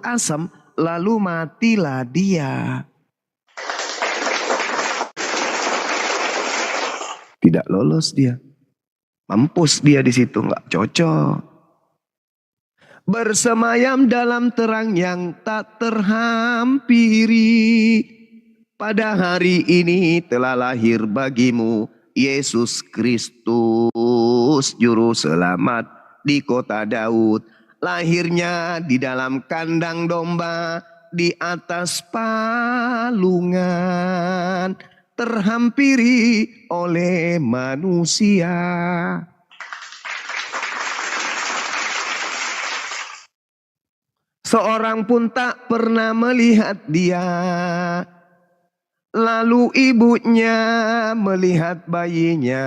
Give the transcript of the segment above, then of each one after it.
asam, lalu matilah dia. Tidak lolos dia. Mampus dia di situ, nggak cocok. Bersemayam dalam terang yang tak terhampiri. Pada hari ini telah lahir bagimu Yesus Kristus, Juru Selamat di kota Daud. Lahirnya di dalam kandang domba, di atas palungan, terhampiri oleh manusia. Seorang pun tak pernah melihat dia. Lalu ibunya melihat bayinya.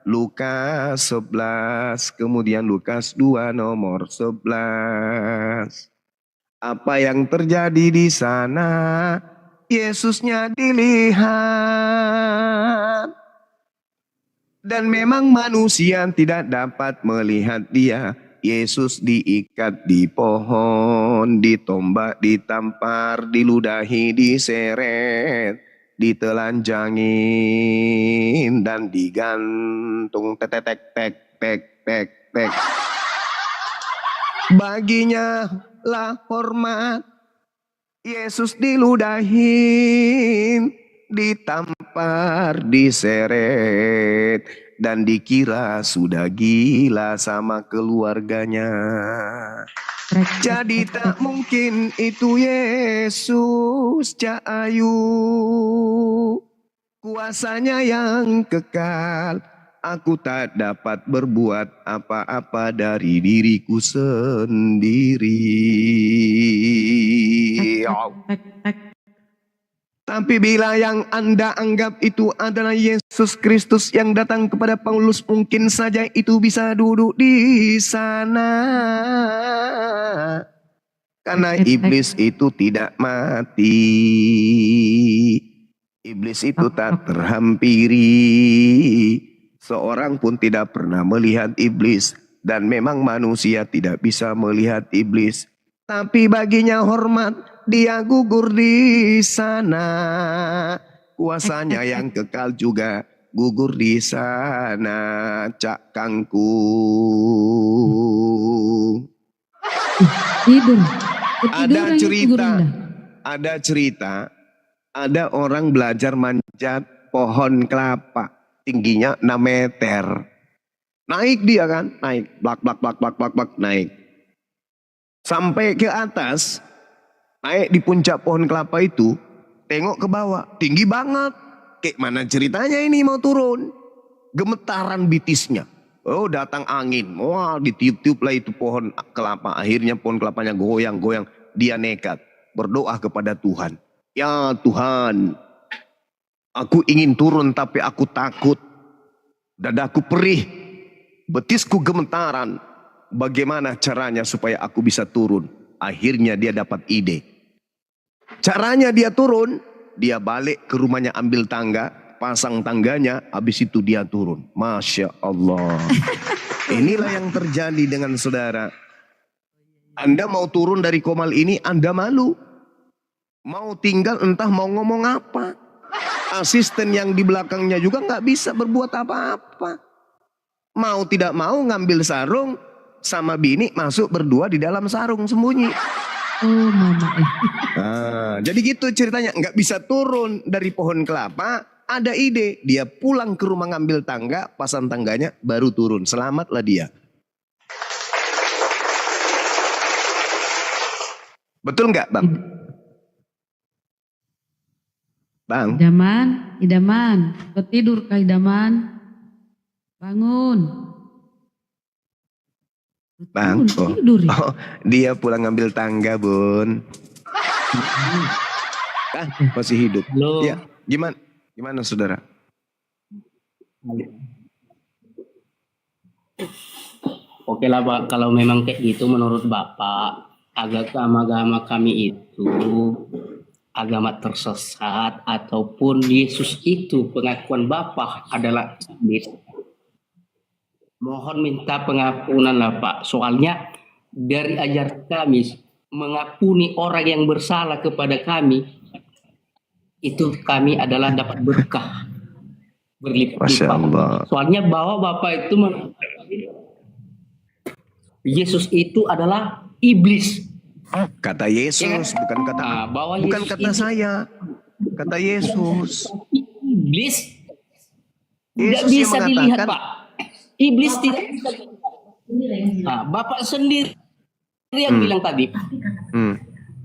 Lukas 11, kemudian Lukas 2 nomor 11. Apa yang terjadi di sana? Yesusnya dilihat. Dan memang manusia tidak dapat melihat dia. Yesus diikat di pohon, ditombak, ditampar, diludahi, diseret, ditelanjangin, dan digantung. Tek tek tek tek tek tek. Baginya lah hormat. Yesus diludahin, ditampar, diseret, dan dikira sudah gila sama keluarganya. Jadi tak mungkin itu Yesus Cak Ayu. Kuasanya yang kekal. Aku tak dapat berbuat apa-apa dari diriku sendiri. Tapi bila yang Anda anggap itu adalah Yesus Kristus yang datang kepada Paulus, mungkin saja itu bisa duduk di sana. Karena iblis itu tidak mati. Iblis itu tak terhampiri. Seorang pun tidak pernah melihat iblis. Dan memang manusia tidak bisa melihat iblis. Tapi baginya hormat, dia gugur di sana. Kuasanya yang kekal juga gugur di sana. Cak Kangkung. Ada cerita, ada orang belajar manjat pohon kelapa. Tingginya 6 meter. Naik dia kan, naik, blak, naik. Sampai ke atas, naik di puncak pohon kelapa itu, tengok ke bawah, tinggi banget. Kayak mana ceritanya ini mau turun? Gemetaran bitisnya. Oh, datang angin, wah ditiup-tiup lah itu pohon kelapa. Akhirnya pohon kelapanya goyang-goyang. Dia nekat berdoa kepada Tuhan. Ya Tuhan, aku ingin turun tapi aku takut. Dadaku perih, betisku gemetaran. Bagaimana caranya supaya aku bisa turun? Akhirnya dia dapat ide. Caranya dia turun, dia balik ke rumahnya ambil tangga, pasang tangganya, habis itu dia turun. Masya Allah. Inilah yang terjadi dengan saudara. Anda mau turun dari komal ini, Anda malu. Mau tinggal entah mau ngomong apa. Asisten yang di belakangnya juga nggak bisa berbuat apa-apa. Mau tidak mau ngambil sarung sama bini masuk berdua di dalam sarung sembunyi. Oh mama. Jadi gitu ceritanya, nggak bisa turun dari pohon kelapa. Ada ide, dia pulang ke rumah ngambil tangga, pasang tangganya, baru turun. Selamatlah dia. Betul nggak, Bang? Bang. Idaman, ketidur kah Idaman? Bangun. Bang, tidur ya? Dia pulang ngambil tangga, Bun. Masih hidup. Halo. Ya, gimana saudara? Oke lah Pak, kalau memang kayak gitu menurut Bapak, agama kami itu agama tersesat ataupun Yesus itu pengakuan Bapak adalah iblis. Mohon minta pengampunan lah Pak, soalnya dari ajaran kami mengampuni orang yang bersalah kepada kami, itu kami adalah dapat berkah Masya berlipat-lipat. Allah. Soalnya bahwa Bapak itu Yesus itu adalah iblis. Kata Yesus, bukan kata Bahwa bukan Yesus kata itu saya. Kata Yesus. iblis tidak Yesus yang bisa dilihat, mengatakan, Pak. Iblis tidak bisa dilihat. Bapak sendiri yang bilang tadi, Hmm.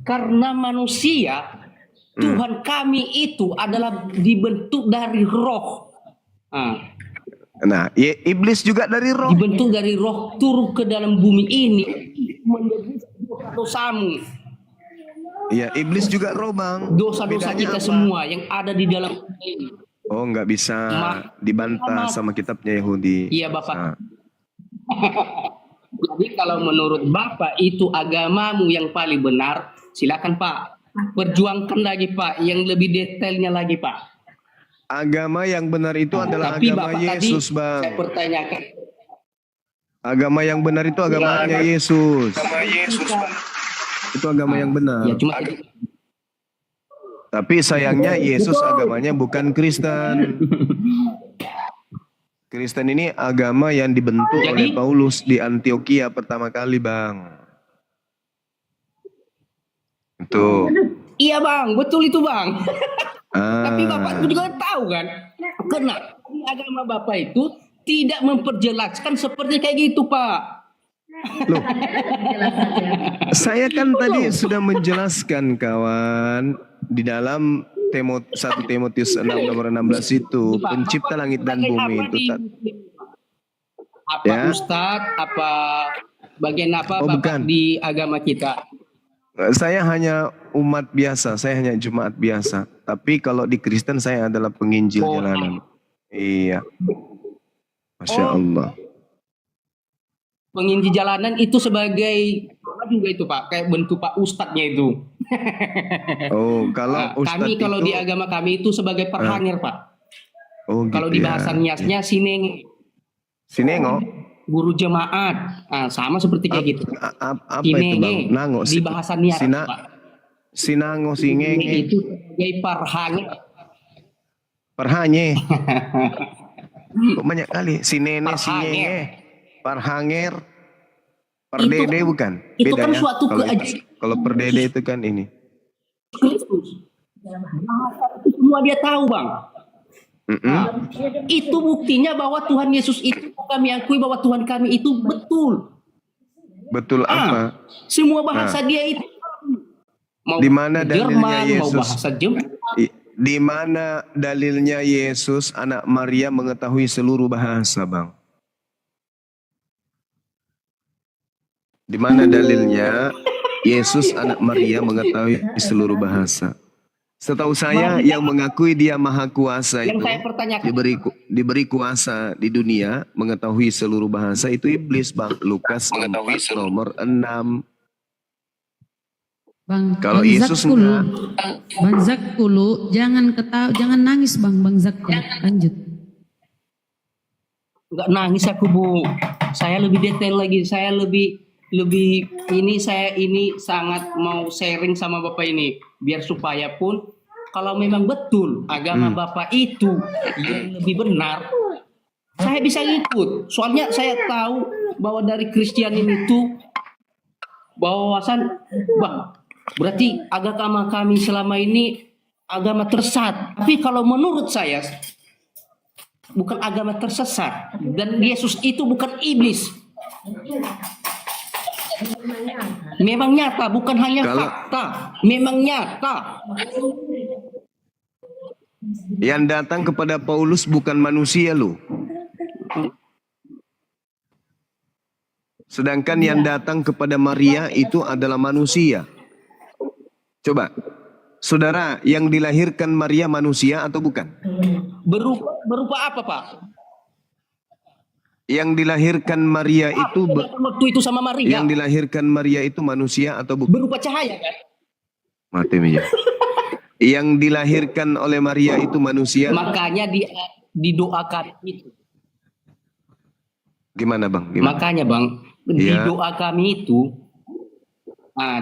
karena manusia, Tuhan kami itu adalah dibentuk dari roh. Nah, iblis juga dari roh. Dibentuk dari roh, turun ke dalam bumi ini menebus dosamu, Iya, iblis juga roh, Bang. dosa-dosa Bedanya kita apa? semua yang ada di dalam bumi ini. Oh, nggak bisa dibantah sama kitabnya Yahudi. Iya, Bapak. Nah, Jadi kalau menurut Bapak itu agamamu yang paling benar, silakan Pak. Perjuangkan lagi Pak, yang lebih detailnya lagi Pak. agama yang benar itu adalah Tapi agama Bapak Yesus, tadi Bang. saya pertanyakan. Agama yang benar itu agamanya Yesus. Itu agama yang benar. Ya cuma Tapi sayangnya Yesus agamanya bukan Kristen. Kristen ini agama yang dibentuk Jadi- oleh Paulus di Antioquia pertama kali, Bang. Itu. iya Bang, betul itu Bang. Tapi Bapak Ah, juga tahu kan, kenapa agama Bapak itu tidak memperjelaskan seperti kayak gitu Pak. loh, saya kan tadi sudah menjelaskan kawan di dalam 1 Timotius 6 nomor 16 itu Pak, pencipta Bapak langit dan pakai bumi apa itu apa Ya. Ustadz, apa bagian apa Oh, Bapak bukan. di agama kita? saya hanya umat biasa, saya hanya jemaat biasa. Tapi kalau di Kristen saya adalah penginjil Oh. jalanan. Iya. Masya Oh. Allah. Penginjil jalanan itu sebagai apa juga itu Pak, kayak bentuk Pak Ustadznya itu. Oh, kalau Nah, Ustadz kami kalau itu, di agama kami itu sebagai perhanger Pak. oh Kalau gitu di ya. bahasa Niasnya sineng, Sinengo, guru jemaat. Sama seperti kayak gitu. apa itu Bang? Sinenge Nango, di bahasa Nias Sina, Pak. Sinango, Sinenge Singenge, itu sebagai perhanger. Perhanye. Kok banyak kali? Sinene, Perhanger. Singenge, Parhanger, Perdede bukan? itu kan Beda ya. suatu Kalau keajaiban kalau Perdede itu kan ini. Kristus. Bahasa itu semua dia tahu Bang. Mm-mm. Itu buktinya bahwa Tuhan Yesus itu kami akui bahwa Tuhan kami itu betul. Betul apa? Semua bahasa dia itu mau Di mana dalilnya Jerman, mau Yesus? bahasa Jepang. Di mana dalilnya Yesus anak Maria mengetahui seluruh bahasa, Bang? Di mana dalilnya Yesus anak Maria mengetahui seluruh bahasa? Setahu saya yang mengakui dia maha kuasa Yang itu saya pertanyakan, diberi kuasa di dunia mengetahui seluruh bahasa itu iblis, Bang. Lukas 4 nomor 6. Bang, Kalau Bang Yesus Zakul, enggak. Bang Zakulu, jangan nangis Bang Zakul. Lanjut. nggak nangis aku Bu. Saya lebih detail lagi. Saya lebih saya ini sangat mau sharing sama Bapak ini biar supaya pun kalau memang betul agama Bapak itu yang lebih benar, saya bisa ikut. Soalnya saya tahu bahwa dari Kristen ini tuh bahwasan Bang, berarti agama kami selama ini agama tersesat. Tapi kalau menurut saya bukan agama tersesat dan Yesus itu bukan iblis. Memang nyata, bukan hanya Kalau- fakta. Memang nyata. Yang datang kepada Paulus bukan manusia loh. Sedangkan yang datang kepada Maria itu adalah manusia. Coba, saudara, yang dilahirkan Maria manusia atau bukan? Berupa apa, Pak? Yang dilahirkan Maria itu Waktu itu sama Maria yang dilahirkan Maria itu manusia atau bukan? berupa cahaya kan? Mati meja. Yang dilahirkan oleh Maria itu manusia. Makanya didoakan itu. Gimana Bang? Gimana? Makanya Bang, di Iya. doa kami itu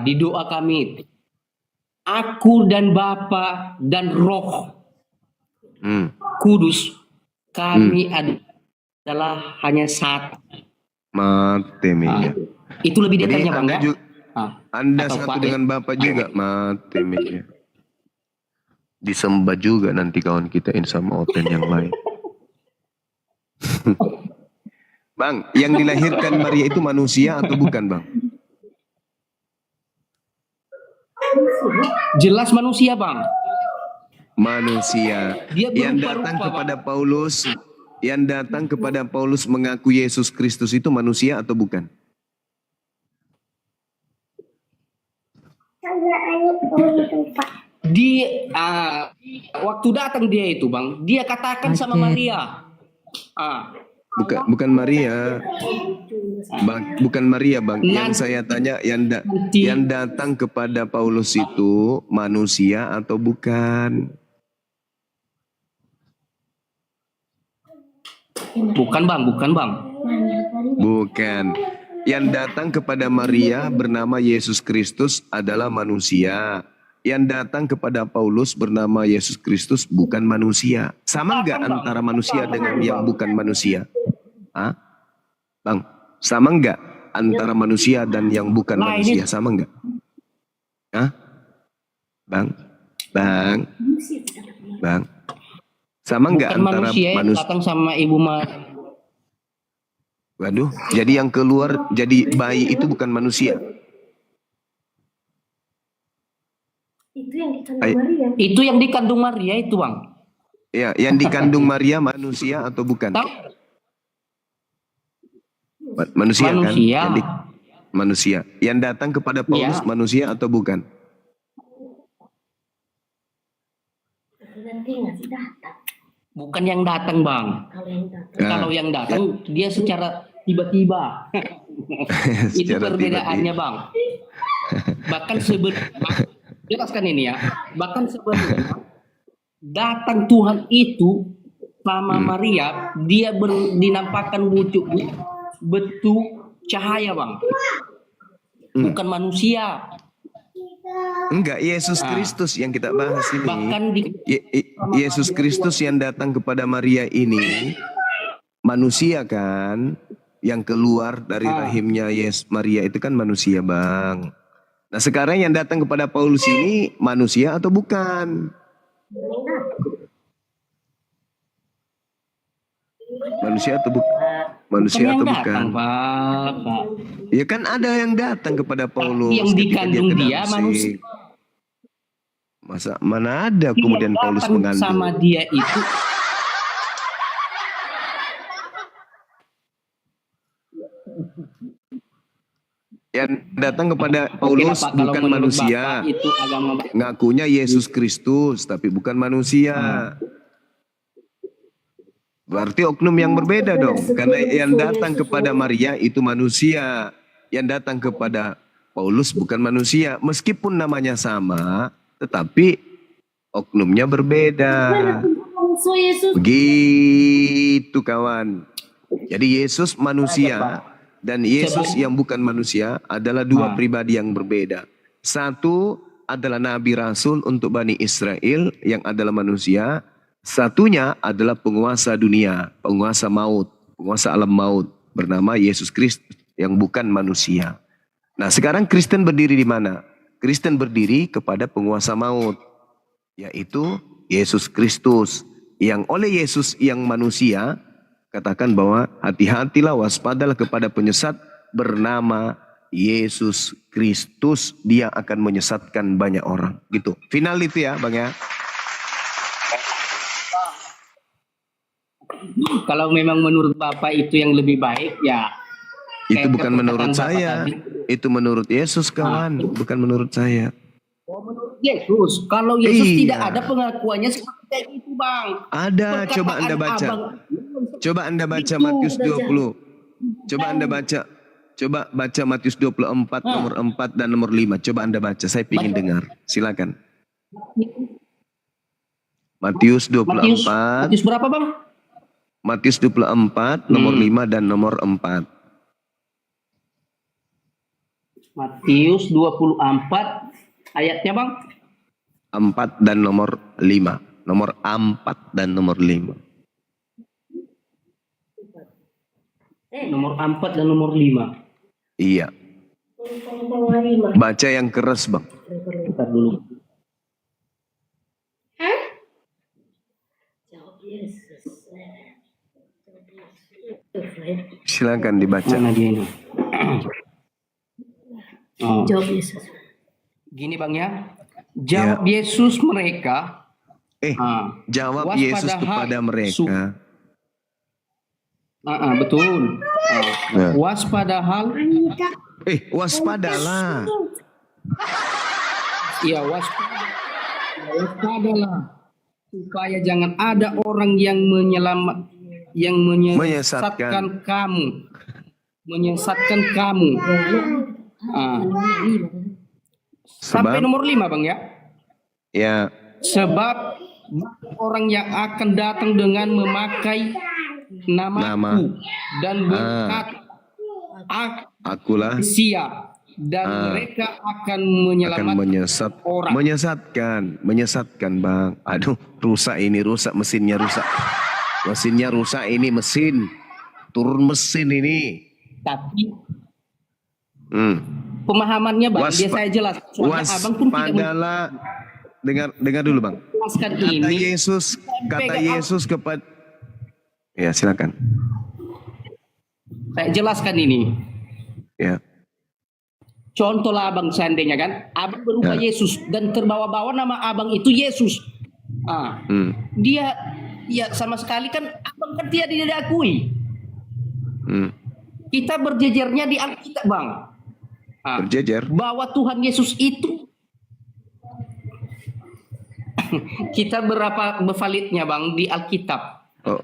di doa kami itu, aku dan Bapa dan Roh Hmm. Kudus, kami adalah hanya satu. Mati meja. Itu lebih Jadi detailnya Bang Anda ya. juga, Anda Atau satu Pak, dengan Bapak juga. Mati meja. Disembah juga nanti kawan kita sama Oten yang lain. Bang, yang dilahirkan Maria itu manusia atau bukan, Bang? jelas manusia Bang. Manusia. Dia Yang berupa-rupa, datang Bang. kepada Paulus, yang datang kepada Paulus mengaku Yesus Kristus itu manusia atau bukan? Waktu datang dia itu Bang, dia katakan sama Macet. Maria. Bukan Maria. Bukan Maria, Bang. Yang saya tanya yang datang kepada Paulus itu manusia atau bukan? Bukan Bang. Bukan. Yang datang kepada Maria bernama Yesus Kristus adalah manusia. Yang datang kepada Paulus bernama Yesus Kristus bukan manusia. Sama enggak antara manusia dengan yang bukan manusia? Hah? Bang, sama enggak antara manusia dan yang bukan manusia? Sama enggak? Hah? Bang? Sama enggak Bukan antara manusia yang manusia? datang sama Ibu Maria. Waduh, jadi yang keluar jadi bayi itu bukan manusia. Itu yang dikandung Maria itu Bang. Ya, yang dikandung Maria manusia atau bukan? Manusia kan? Manusia. Yang datang kepada Paulus manusia atau bukan? Bukan yang datang Bang. Kalau yang datang dia secara tiba-tiba. Itu perbedaannya Bang. Bahkan jelaskan ini ya. Bahkan sebenarnya datang Tuhan itu sama Maria, dia dinampakkan wujud bentuk cahaya Bang. Bukan manusia. Enggak, Yesus Kristus yang kita bahas ini. Bahkan Yesus Kristus yang datang kepada Maria ini manusia kan, yang keluar dari rahimnya Maria itu kan manusia Bang. Nah sekarang yang datang kepada Paulus ini manusia atau bukan? Manusia atau bukan? Manusia atau bukan? Pak. Ya kan ada yang datang kepada Paulus. Yang dikandung dia manusia. Masa mana ada kemudian Paulus mengandung? Sama dia itu. Yang datang kepada Paulus bukan manusia. Bapak, itu agama ngakunya Yesus Kristus tapi bukan manusia. Berarti oknum yang berbeda dong. Karena yang datang kepada Maria itu manusia. Yang datang kepada Paulus bukan manusia. Meskipun namanya sama, tetapi oknumnya berbeda. Begitu kawan. Jadi Yesus manusia dan Yesus yang bukan manusia adalah dua pribadi yang berbeda. Satu adalah Nabi Rasul untuk Bani Israel yang adalah manusia. Satunya adalah penguasa dunia, penguasa maut, penguasa alam maut bernama Yesus Kristus yang bukan manusia. Nah sekarang Kristen berdiri di mana? Kristen berdiri kepada penguasa maut, yaitu Yesus Kristus. Yang oleh Yesus yang manusia, katakan bahwa hati-hatilah, waspadalah kepada penyesat bernama Yesus Kristus. Dia akan menyesatkan banyak orang. Gitu. Final itu ya Bang ya. Kalau memang menurut Bapak itu yang lebih baik ya. Itu bukan menurut saya. Itu menurut Yesus kawan. Bukan menurut saya. Oh, menurut Yesus. Kalau Yesus tidak ada pengakuannya seperti itu Bang. Ada. Coba Anda baca. Coba Anda baca Matius 20. Coba Anda baca. Coba baca Matius 24 nomor 4 dan nomor 5. Coba Anda baca. Saya ingin dengar. Silakan. Matius 24. Matius berapa Bang? Matius 24 nomor 5 dan nomor 4. Matius 24 ayatnya Bang. 4 dan nomor 5. Nomor 4 dan nomor 5. Nomor 4 dan nomor 5. Iya. Baca yang keras Bang. Bentar dulu. Silakan dibaca. Mana dia ini? Oh. Jawab Yesus. Gini Bang ya. Jawab Yesus mereka. Jawab Yesus kepada mereka. Betul. Nah. Waspadalah. Waspadalah. Iya, waspadalah. Supaya jangan ada orang yang menyesatkan kamu. Menyesatkan kamu. Sampai nomor 5 Bang ya. Ya. Sebab orang yang akan datang dengan memakai namaku dan berkata akulah Mesia, dan mereka akan menyelamatkan orang. Menyesatkan Bang. Aduh, rusak mesinnya rusak. Mesinnya rusak ini turun mesin ini. Tapi pemahamannya Bang, dia saya jelas. Soalnya Abang pun tidak dengar dulu Bang. Kata Yesus kepada ya silakan. Saya jelaskan ini. Ya. Contohlah Abang seandainya kan, Abang berupa Yesus dan terbawa-bawa nama Abang itu Yesus. Dia ya sama sekali kan Abang kan tidak diakui. Kita berjejernya di Alkitab Bang. Berjejer. Bahwa Tuhan Yesus itu kita berapa validnya Bang di Alkitab? Oh,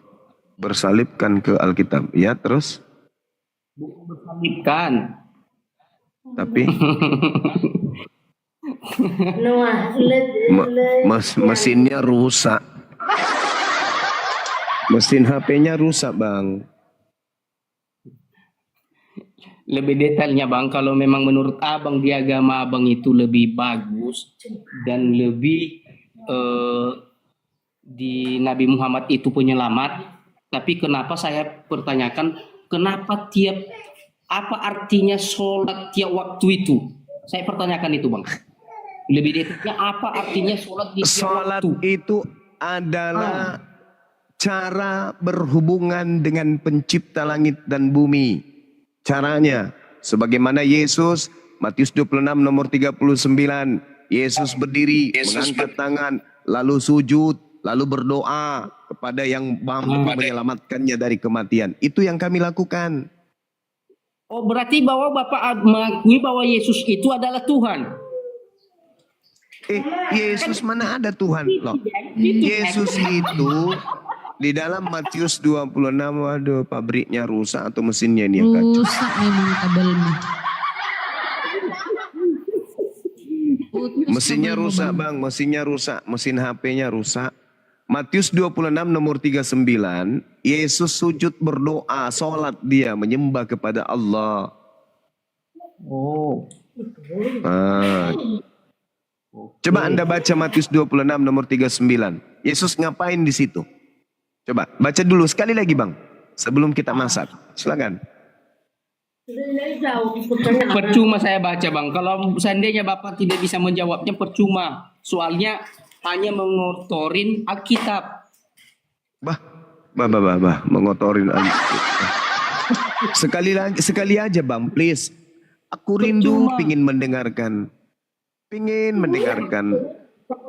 bersalibkan ke Alkitab. Ya, terus? Bukan bersalibkan. Tapi mesinnya rusak. Mesin HP-nya rusak Bang. Lebih detailnya Bang, kalau memang menurut Abang di agama Abang itu lebih bagus dan lebih di Nabi Muhammad itu penyelamat, tapi kenapa saya pertanyakan kenapa apa artinya sholat tiap waktu itu? Saya pertanyakan itu Bang. Lebih detailnya apa artinya sholat di tiap sholat waktu? Itu adalah cara berhubungan dengan pencipta langit dan bumi. Caranya sebagaimana Yesus, Matius 26 nomor 39, Yesus berdiri, mengangkat tangan, lalu sujud, lalu berdoa kepada yang mampu menyelamatkannya dari kematian. Itu yang kami lakukan. Oh, berarti bahwa Bapak mengakui bahwa Yesus itu adalah Tuhan. Yesus mana ada Tuhan loh. Yesus itu di dalam Matius 26, waduh pabriknya rusak atau mesinnya ini yang kacau. Rusak memang kabelnya. Mesinnya rusak Bang, mesinnya rusak, mesin HP-nya rusak. Matius 26 nomor 39, Yesus sujud berdoa, sholat dia, menyembah kepada Allah. Oh. Coba Anda baca Matius 26 nomor 39. Yesus ngapain di situ? Coba baca dulu sekali lagi Bang, sebelum kita masak. Silakan. Percuma saya baca Bang. Kalau seandainya Bapak tidak bisa menjawabnya percuma. Soalnya hanya mengotorin Alkitab. Bah, mengotorin Alkitab. Sekali aja Bang, please. Aku rindu pingin mendengarkan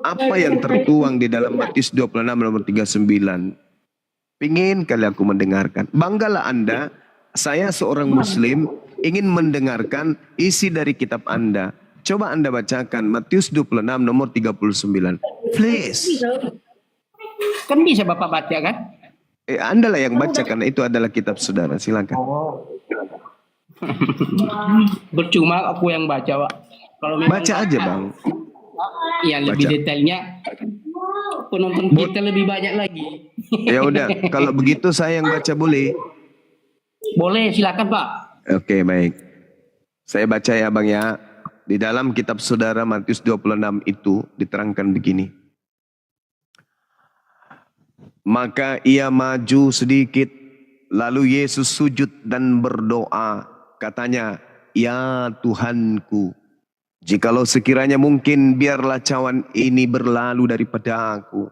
apa yang tertuang di dalam Matius 26 nomor 39. Pingin kali aku mendengarkan. Banggalah Anda, saya seorang Muslim ingin mendengarkan isi dari kitab Anda. Coba Anda bacakan Matius 26 nomor 39. Please. Kan bisa Bapak baca kan? Anda lah yang baca karena itu adalah kitab saudara. Silakan. Percuma aku yang baca Pak. Kalau baca aja Bang. Yang lebih detailnya penonton kita lebih banyak lagi. Ya udah, kalau begitu saya yang baca boleh? Boleh, silakan Pak. Oke, baik. Saya baca ya Bang ya. Di dalam kitab saudara Matius 26 itu diterangkan begini. Maka ia maju sedikit, lalu Yesus sujud dan berdoa. Katanya, ya Tuhanku, jikalau sekiranya mungkin biarlah cawan ini berlalu daripada aku.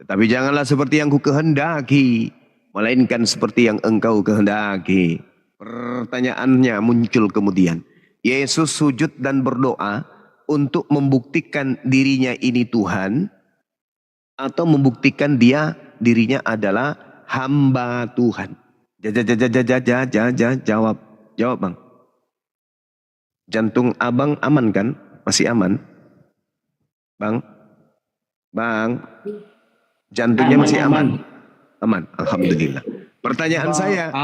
Tetapi janganlah seperti yang ku kehendaki, melainkan seperti yang engkau kehendaki. Pertanyaannya muncul kemudian. Yesus sujud dan berdoa untuk membuktikan dirinya ini Tuhan, atau membuktikan dirinya adalah hamba Tuhan. Jawab Bang. Jantung abang aman kan? Masih aman? Bang? Jantungnya masih aman? Aman, Alhamdulillah. Pertanyaan saya,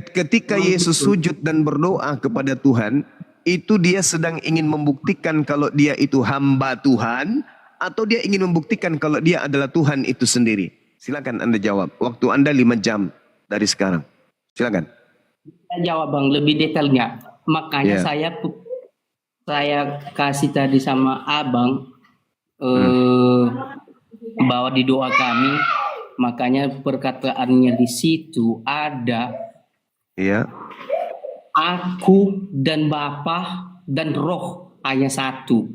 ketika Yesus sujud dan berdoa kepada Tuhan, itu dia sedang ingin membuktikan kalau dia itu hamba Tuhan, atau dia ingin membuktikan kalau dia adalah Tuhan itu sendiri? Silakan Anda jawab. Waktu Anda 5 jam dari sekarang. Silakan. Saya jawab Bang, lebih detailnya. Makanya saya kasih tadi sama Abang bahwa di doa kami, makanya perkataannya di situ ada aku dan Bapa dan Roh hanya satu.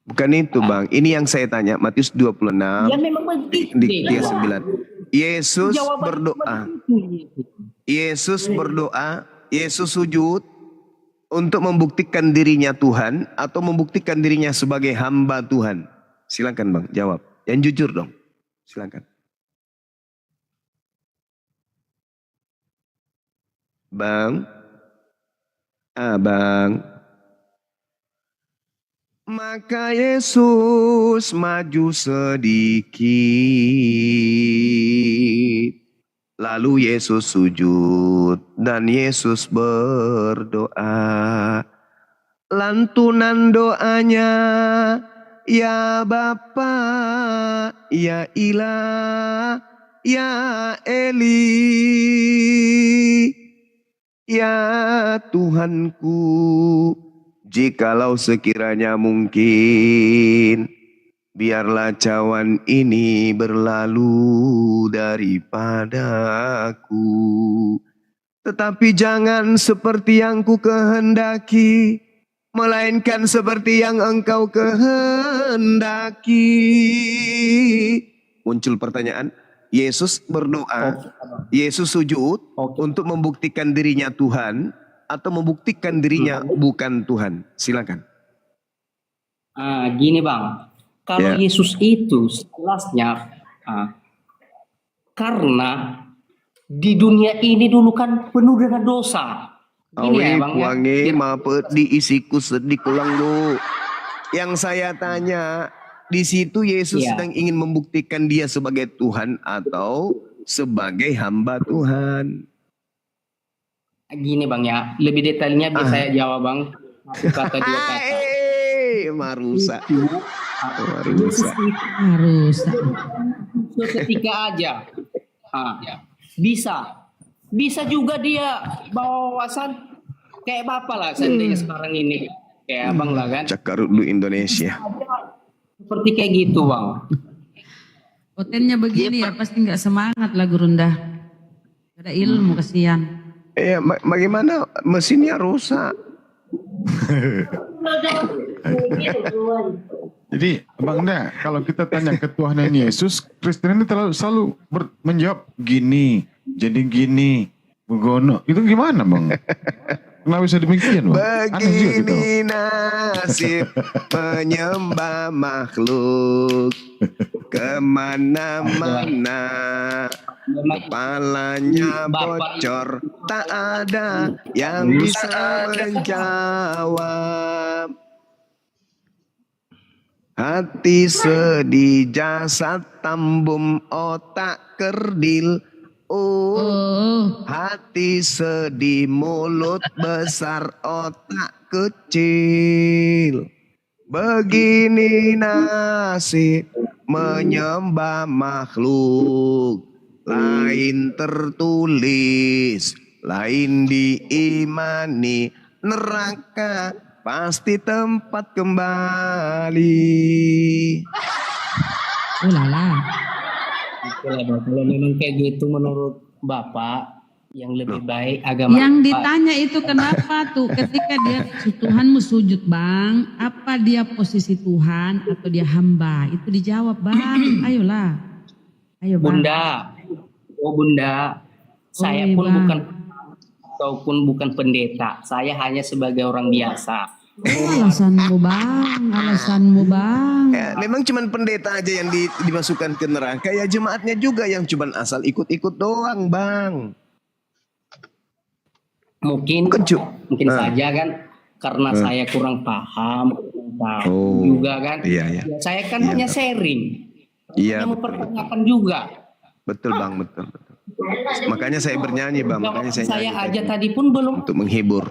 Bukan itu Bang, ini yang saya tanya, Matius 26 ya, memang begitu. di 9. Yesus berdoa. Yesus berdoa, Yesus sujud untuk membuktikan dirinya Tuhan atau membuktikan dirinya sebagai hamba Tuhan. Silakan Bang, jawab. Yang jujur dong. Silakan. Bang. Bang. Maka Yesus maju sedikit. Lalu Yesus sujud dan Yesus berdoa. Lantunan doanya, ya Bapa, ya Ilah, ya Eli, ya Tuhanku, jikalau sekiranya mungkin, biarlah cawan ini berlalu daripadaku. Tetapi jangan seperti yang ku kehendaki, melainkan seperti yang engkau kehendaki. Muncul pertanyaan, Yesus berdoa, Yesus sujud untuk membuktikan dirinya Tuhan atau membuktikan dirinya bukan Tuhan. Silakan. Gini Bang, kalau Yesus itu jelasnya karena di dunia ini dulu kan penuh dengan dosa. Awe kuange mapet diisiku sedih ulang lu. Yang saya tanya, di situ Yesus sedang ingin membuktikan dia sebagai Tuhan atau sebagai hamba Tuhan. Gini Bang ya, lebih detailnya bisa saya jawab Bang. Kata dua kata. Marusa. Seketika aja. Bisa juga dia bawa wawasan kayak Bapak lah seandainya sekarang ini. Kayak Abang lah kan. Cakar dulu Indonesia. Seperti kayak gitu Bang. Potennya begini ya pasti nggak semangat lah Gurunda. Ada ilmu kasihan. Bagaimana mesinnya rusak. Jadi Bang Da, kalau kita tanya ketuhanan Yesus, Kristen ini selalu menjawab gini, jadi gini, begono. Itu gimana Bang? Kenapa bisa demikian Bang? Begini nasib penyembah makhluk, kemana-mana kepalanya bocor, tak ada yang bisa menjawab. Hati sedih, jasad tambum, otak kerdil. Hati sedih, mulut besar, otak kecil. Begini nasib menyembah makhluk, lain tertulis, lain diimani, neraka pasti tempat kembali. Ulala. Itulah, Bang. Kalau memang kayak gitu menurut Bapak, yang lebih baik agama Yang Bapak. ditanya itu kenapa tuh ketika dia Tuhanmu sujud bang, apa dia posisi Tuhan atau dia hamba? Itu dijawab bang, ayolah, ayo bang. Bunda, saya Oi, pun Bang. bukan ataupun bukan pendeta, saya hanya sebagai orang biasa. Alasanmu bang, alasanmu bang. Ya, memang cuman pendeta aja yang dimasukkan ke neraka, ya jemaatnya juga yang cuman asal ikut-ikut doang, Bang. Mungkin Ah. saja kan karena saya kurang paham, kurang tahu Oh, juga kan. iya, iya. Ya, saya kan Iya. hanya sharing, Iya, hanya betul. mempertanyakan juga. Betul, Bang, betul. Makanya saya bernyanyi, Bang. Makanya saya Saya nyanyi aja tadi tadi pun belum. untuk menghibur.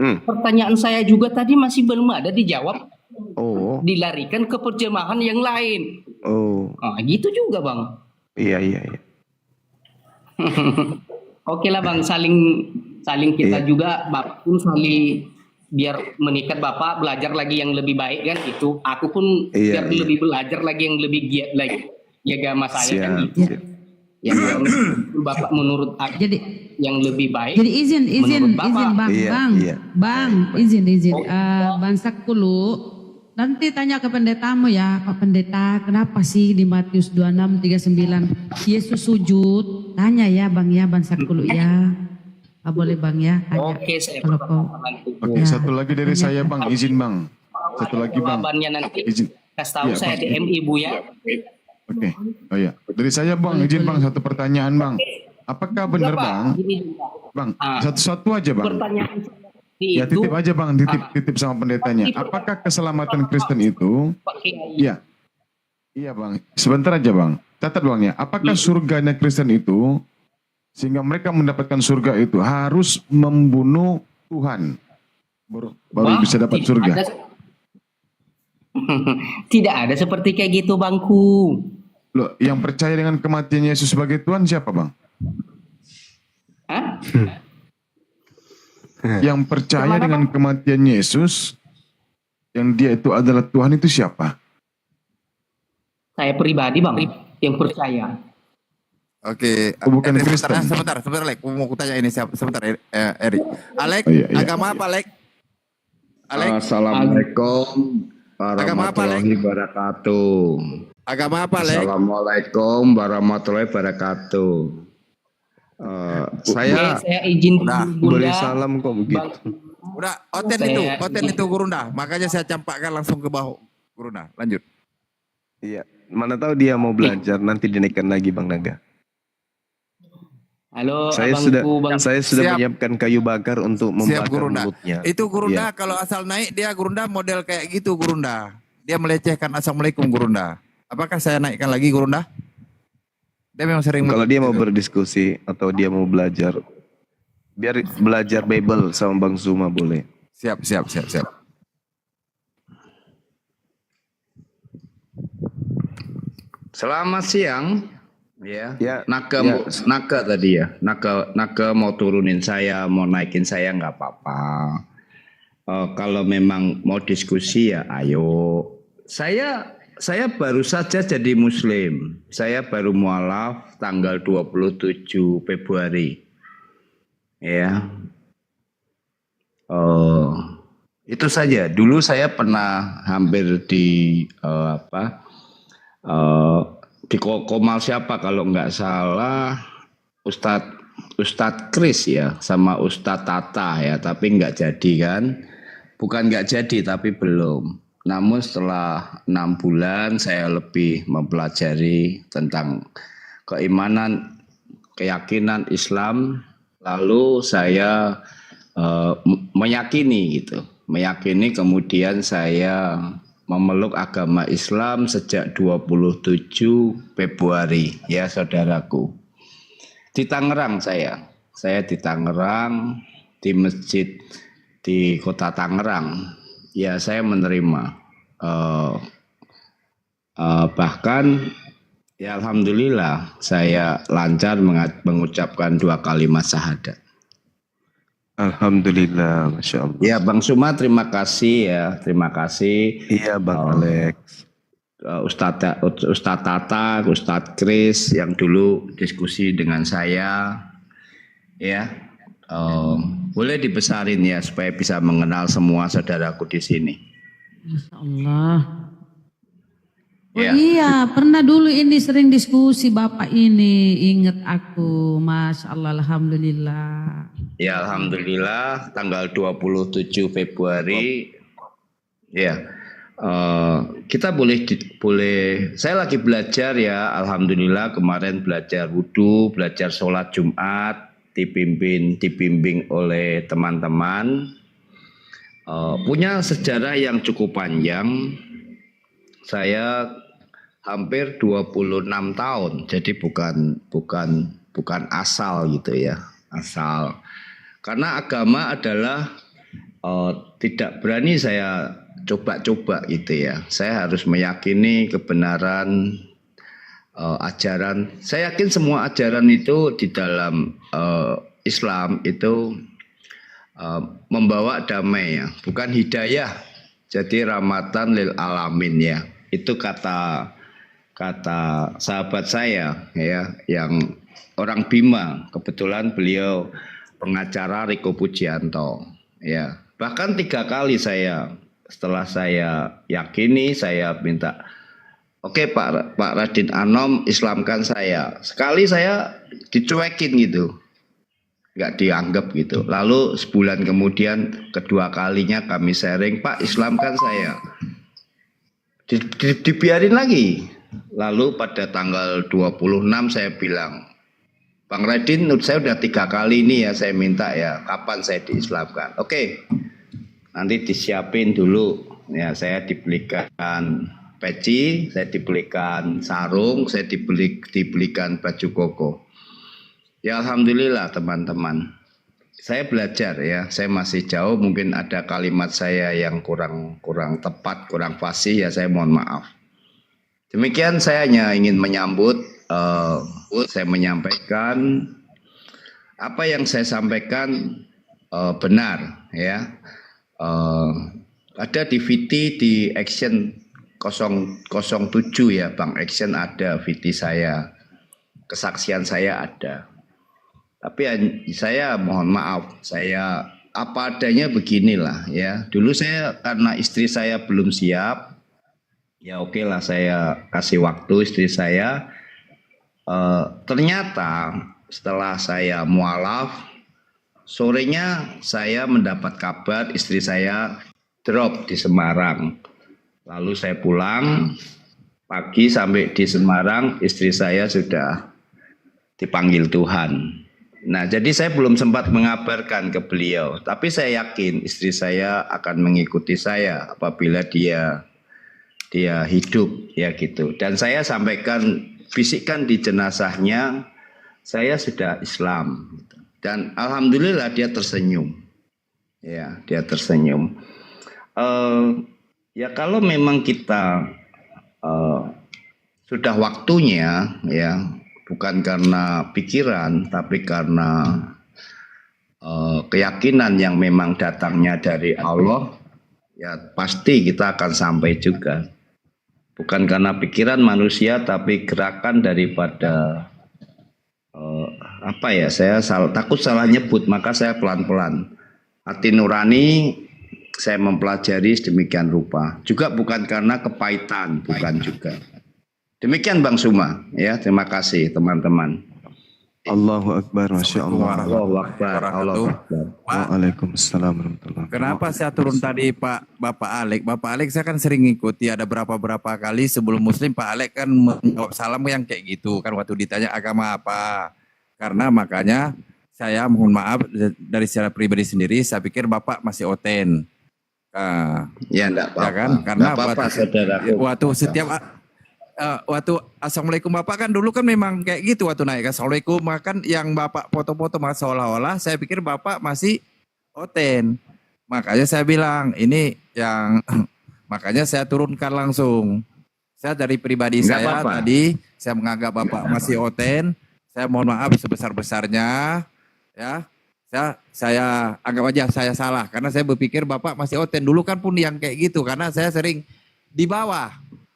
Pertanyaan saya juga tadi masih belum ada dijawab, Oh, dilarikan ke terjemahan yang lain. oh, Nah, gitu juga bang. iya, iya, iya. Oke lah bang, saling kita Iya. juga, bapak pun saling biar meningkat bapak belajar lagi yang lebih baik kan itu. Aku pun Iya, biar iya. lebih belajar lagi yang lebih giat lagi. Ya agama saya kan Siap, gitu. siap. Yang bapak menurut aku Jadi yang lebih baik. Jadi izin Menurut Bapak. bang, Iya, bang, iya. bang, izin. Bang Sakulu, nanti tanya ke pendetamu ya, Pak Pendeta, kenapa sih di Matius 26:39 Yesus sujud? Tanya ya bang Sakulu ya, boleh bang ya, tanya. Oke, saya Kalau kau, nanti. Oke, Ya, satu lagi dari tanya. saya Bang, izin Bang. Satu lagi Bang, Jawabannya nanti izin. kasih tahu Iya, saya Bang. DM ibu ya. Oke, oh ya. Dari saya Bang, izin Bang, satu pertanyaan Bang. Apakah benar Bapak, Bang? gini, Bang, Ah. satu-satu aja Bang. pertanyaan saya Ya itu titip aja Bang, titip sama pendetanya. Apakah keselamatan Kristen itu? Pak Kiai, Iya. Iya Bang, sebentar aja Bang. Catat Bang ya. Apakah surganya Kristen itu sehingga mereka mendapatkan surga itu harus membunuh Tuhan baru Wah, bisa dapat tidak surga? ada- tidak ada seperti kayak gitu bangku. Loh, yang percaya dengan kematian Yesus sebagai Tuhan siapa Bang? Hah? Yang percaya Gimana, dengan kematian Yesus yang dia itu adalah Tuhan itu siapa? Saya pribadi bang yang percaya. Oke, Oh, bukan Kristen. sebentar, Lek. Mau kutanya ini sebentar, Erik. Alek, Oh, iya, iya. agama apa, Lek? Alek, Assalamualaikum Agama apa, Lek? warahmatullahi wabarakatuh. agama apa, Lek? Assalamualaikum warahmatullahi wabarakatuh. Saya Oke, saya izin Udah, dulu, Beri Bunda. salam kok begitu. Udah, oten itu Gurunda. Makanya saya campakkan langsung ke bahu. Gurunda, lanjut. Iya, mana tahu dia mau belajar nanti dinaikkan lagi Bang Naga. Halo, Saya abangku, bang. sudah Siap. menyiapkan kayu bakar untuk Siap, membakar Gurunda. mulutnya. Itu Gurunda Iya. kalau asal naik dia Gurunda model kayak gitu Gurunda. Dia melecehkan Assalamualaikum Gurunda. Apakah saya naikkan lagi Gurunda? Dia memang sering Kalau dia mau gitu. berdiskusi atau dia mau belajar, biar belajar Bible sama Bang Zuma boleh. Siap. selamat siang. Ya, Ya, Naga ya. Naga tadi ya. Naga mau turunin saya, mau naikin saya nggak apa-apa. Kalau memang mau diskusi ya ayo. Saya baru saja jadi Muslim. Saya baru mualaf tanggal 27 Februari. Ya. Itu saja. Dulu saya pernah hampir di di Komal siapa kalau nggak salah Ustadz Kris ya sama Ustadz Tata ya, tapi nggak jadi kan. Bukan nggak jadi tapi belum. Namun setelah 6 bulan saya lebih mempelajari tentang keimanan, keyakinan Islam, lalu saya meyakini gitu. Meyakini kemudian saya memeluk agama Islam sejak 27 Februari ya saudaraku. Di Tangerang saya di Tangerang, di masjid di kota Tangerang. Ya saya menerima bahkan ya alhamdulillah saya lancar mengucapkan 2 kalimat syahadat. Alhamdulillah, Masya Allah. Ya Bang Suma terima kasih ya, terima kasih. Iya Bang Alex. Ustadz Tata, Ustadz Kris yang dulu diskusi dengan saya, ya boleh dibesarin ya supaya bisa mengenal semua saudaraku di sini. Masya Allah. Oh Ya. iya, pernah dulu ini sering diskusi Bapak ini, ingat aku. Masya Allah, Alhamdulillah. Ya Alhamdulillah tanggal 27 Februari, ya kita boleh saya lagi belajar ya, Alhamdulillah kemarin belajar wudhu, belajar sholat Jumat, dibimbing oleh teman-teman. Punya sejarah yang cukup panjang. Saya hampir 26 tahun, jadi bukan asal gitu ya, asal. Karena agama adalah tidak berani saya coba-coba gitu ya. Saya harus meyakini kebenaran ajaran. Saya yakin semua ajaran itu di dalam Islam itu membawa damai ya, bukan hidayah. Jadi rahmatan lil alamin ya. Itu kata sahabat saya ya, yang orang Bima. Kebetulan beliau pengacara Riko Pujianto ya. Bahkan 3 kali setelah saya yakini, saya minta, oke Pak Radin Anom Islamkan saya. Sekali saya dicuekin gitu, nggak dianggap gitu. Lalu sebulan kemudian kedua kalinya kami sharing, Pak Islamkan saya. Dibiarin lagi. Lalu pada tanggal 26 saya bilang, Bang Radin, saya udah 3 kali ini ya saya minta ya, kapan saya diislamkan? Oke, nanti disiapin dulu. Ya, saya dibelikan peci, saya dibelikan sarung, saya dibelikan baju koko. Ya Alhamdulillah teman-teman. Saya belajar ya, saya masih jauh, mungkin ada kalimat saya yang kurang tepat, kurang fasih ya, saya mohon maaf. Demikian saya hanya ingin menyambut, saya menyampaikan apa yang saya sampaikan benar ya. Ada di VT di Action 007 ya, Bang Action ada VT saya, kesaksian saya ada. Tapi saya mohon maaf, saya apa adanya beginilah ya. Dulu saya karena istri saya belum siap, ya oke lah saya kasih waktu istri saya. Ternyata setelah saya mualaf, sorenya saya mendapat kabar istri saya drop di Semarang. Lalu saya pulang, pagi sampai di Semarang istri saya sudah dipanggil Tuhan. Nah, jadi saya belum sempat mengabarkan ke beliau, tapi saya yakin istri saya akan mengikuti saya apabila dia hidup ya gitu. Dan saya sampaikan, bisikkan di jenazahnya, saya sudah Islam. Dan alhamdulillah dia tersenyum. Ya, dia tersenyum. Ya kalau memang kita sudah waktunya ya, bukan karena pikiran, tapi karena keyakinan yang memang datangnya dari Allah, ya pasti kita akan sampai juga. Bukan karena pikiran manusia, tapi gerakan daripada saya takut salah nyebut, maka saya pelan-pelan. Hati nurani saya mempelajari sedemikian rupa. Juga bukan karena kepahitan, bukan juga. Demikian Bang Suma, ya terima kasih teman-teman. Allahu Akbar, Masya Allah. Allahu Akbar, Allahu Akbar. Waalaikumsalam warahmatullahi wabarakatuh. Kenapa saya turun tadi Bapak Alek? Bapak Alek saya kan sering ngikuti, ada berapa kali sebelum Muslim Pak Alek kan menjawab salam yang kayak gitu kan waktu ditanya agama apa. Karena makanya saya mohon maaf dari secara pribadi sendiri, saya pikir Bapak masih oten. Ya enggak apa-apa. Ya kan? Karena enggak apa-apa saudaraku. Waktu Assalamualaikum Bapak kan dulu kan memang kayak gitu waktu naik Assalamualaikum, makan yang Bapak foto-foto seolah-olah saya pikir Bapak masih oten. Makanya saya bilang ini yang makanya saya turunkan langsung. Saya dari pribadi Enggak saya apa-apa. tadi saya menganggap Bapak masih oten. Saya mohon maaf sebesar-besarnya ya. Saya anggap aja saya salah karena saya berpikir Bapak masih oten. Dulu kan pun yang kayak gitu karena saya sering di bawah.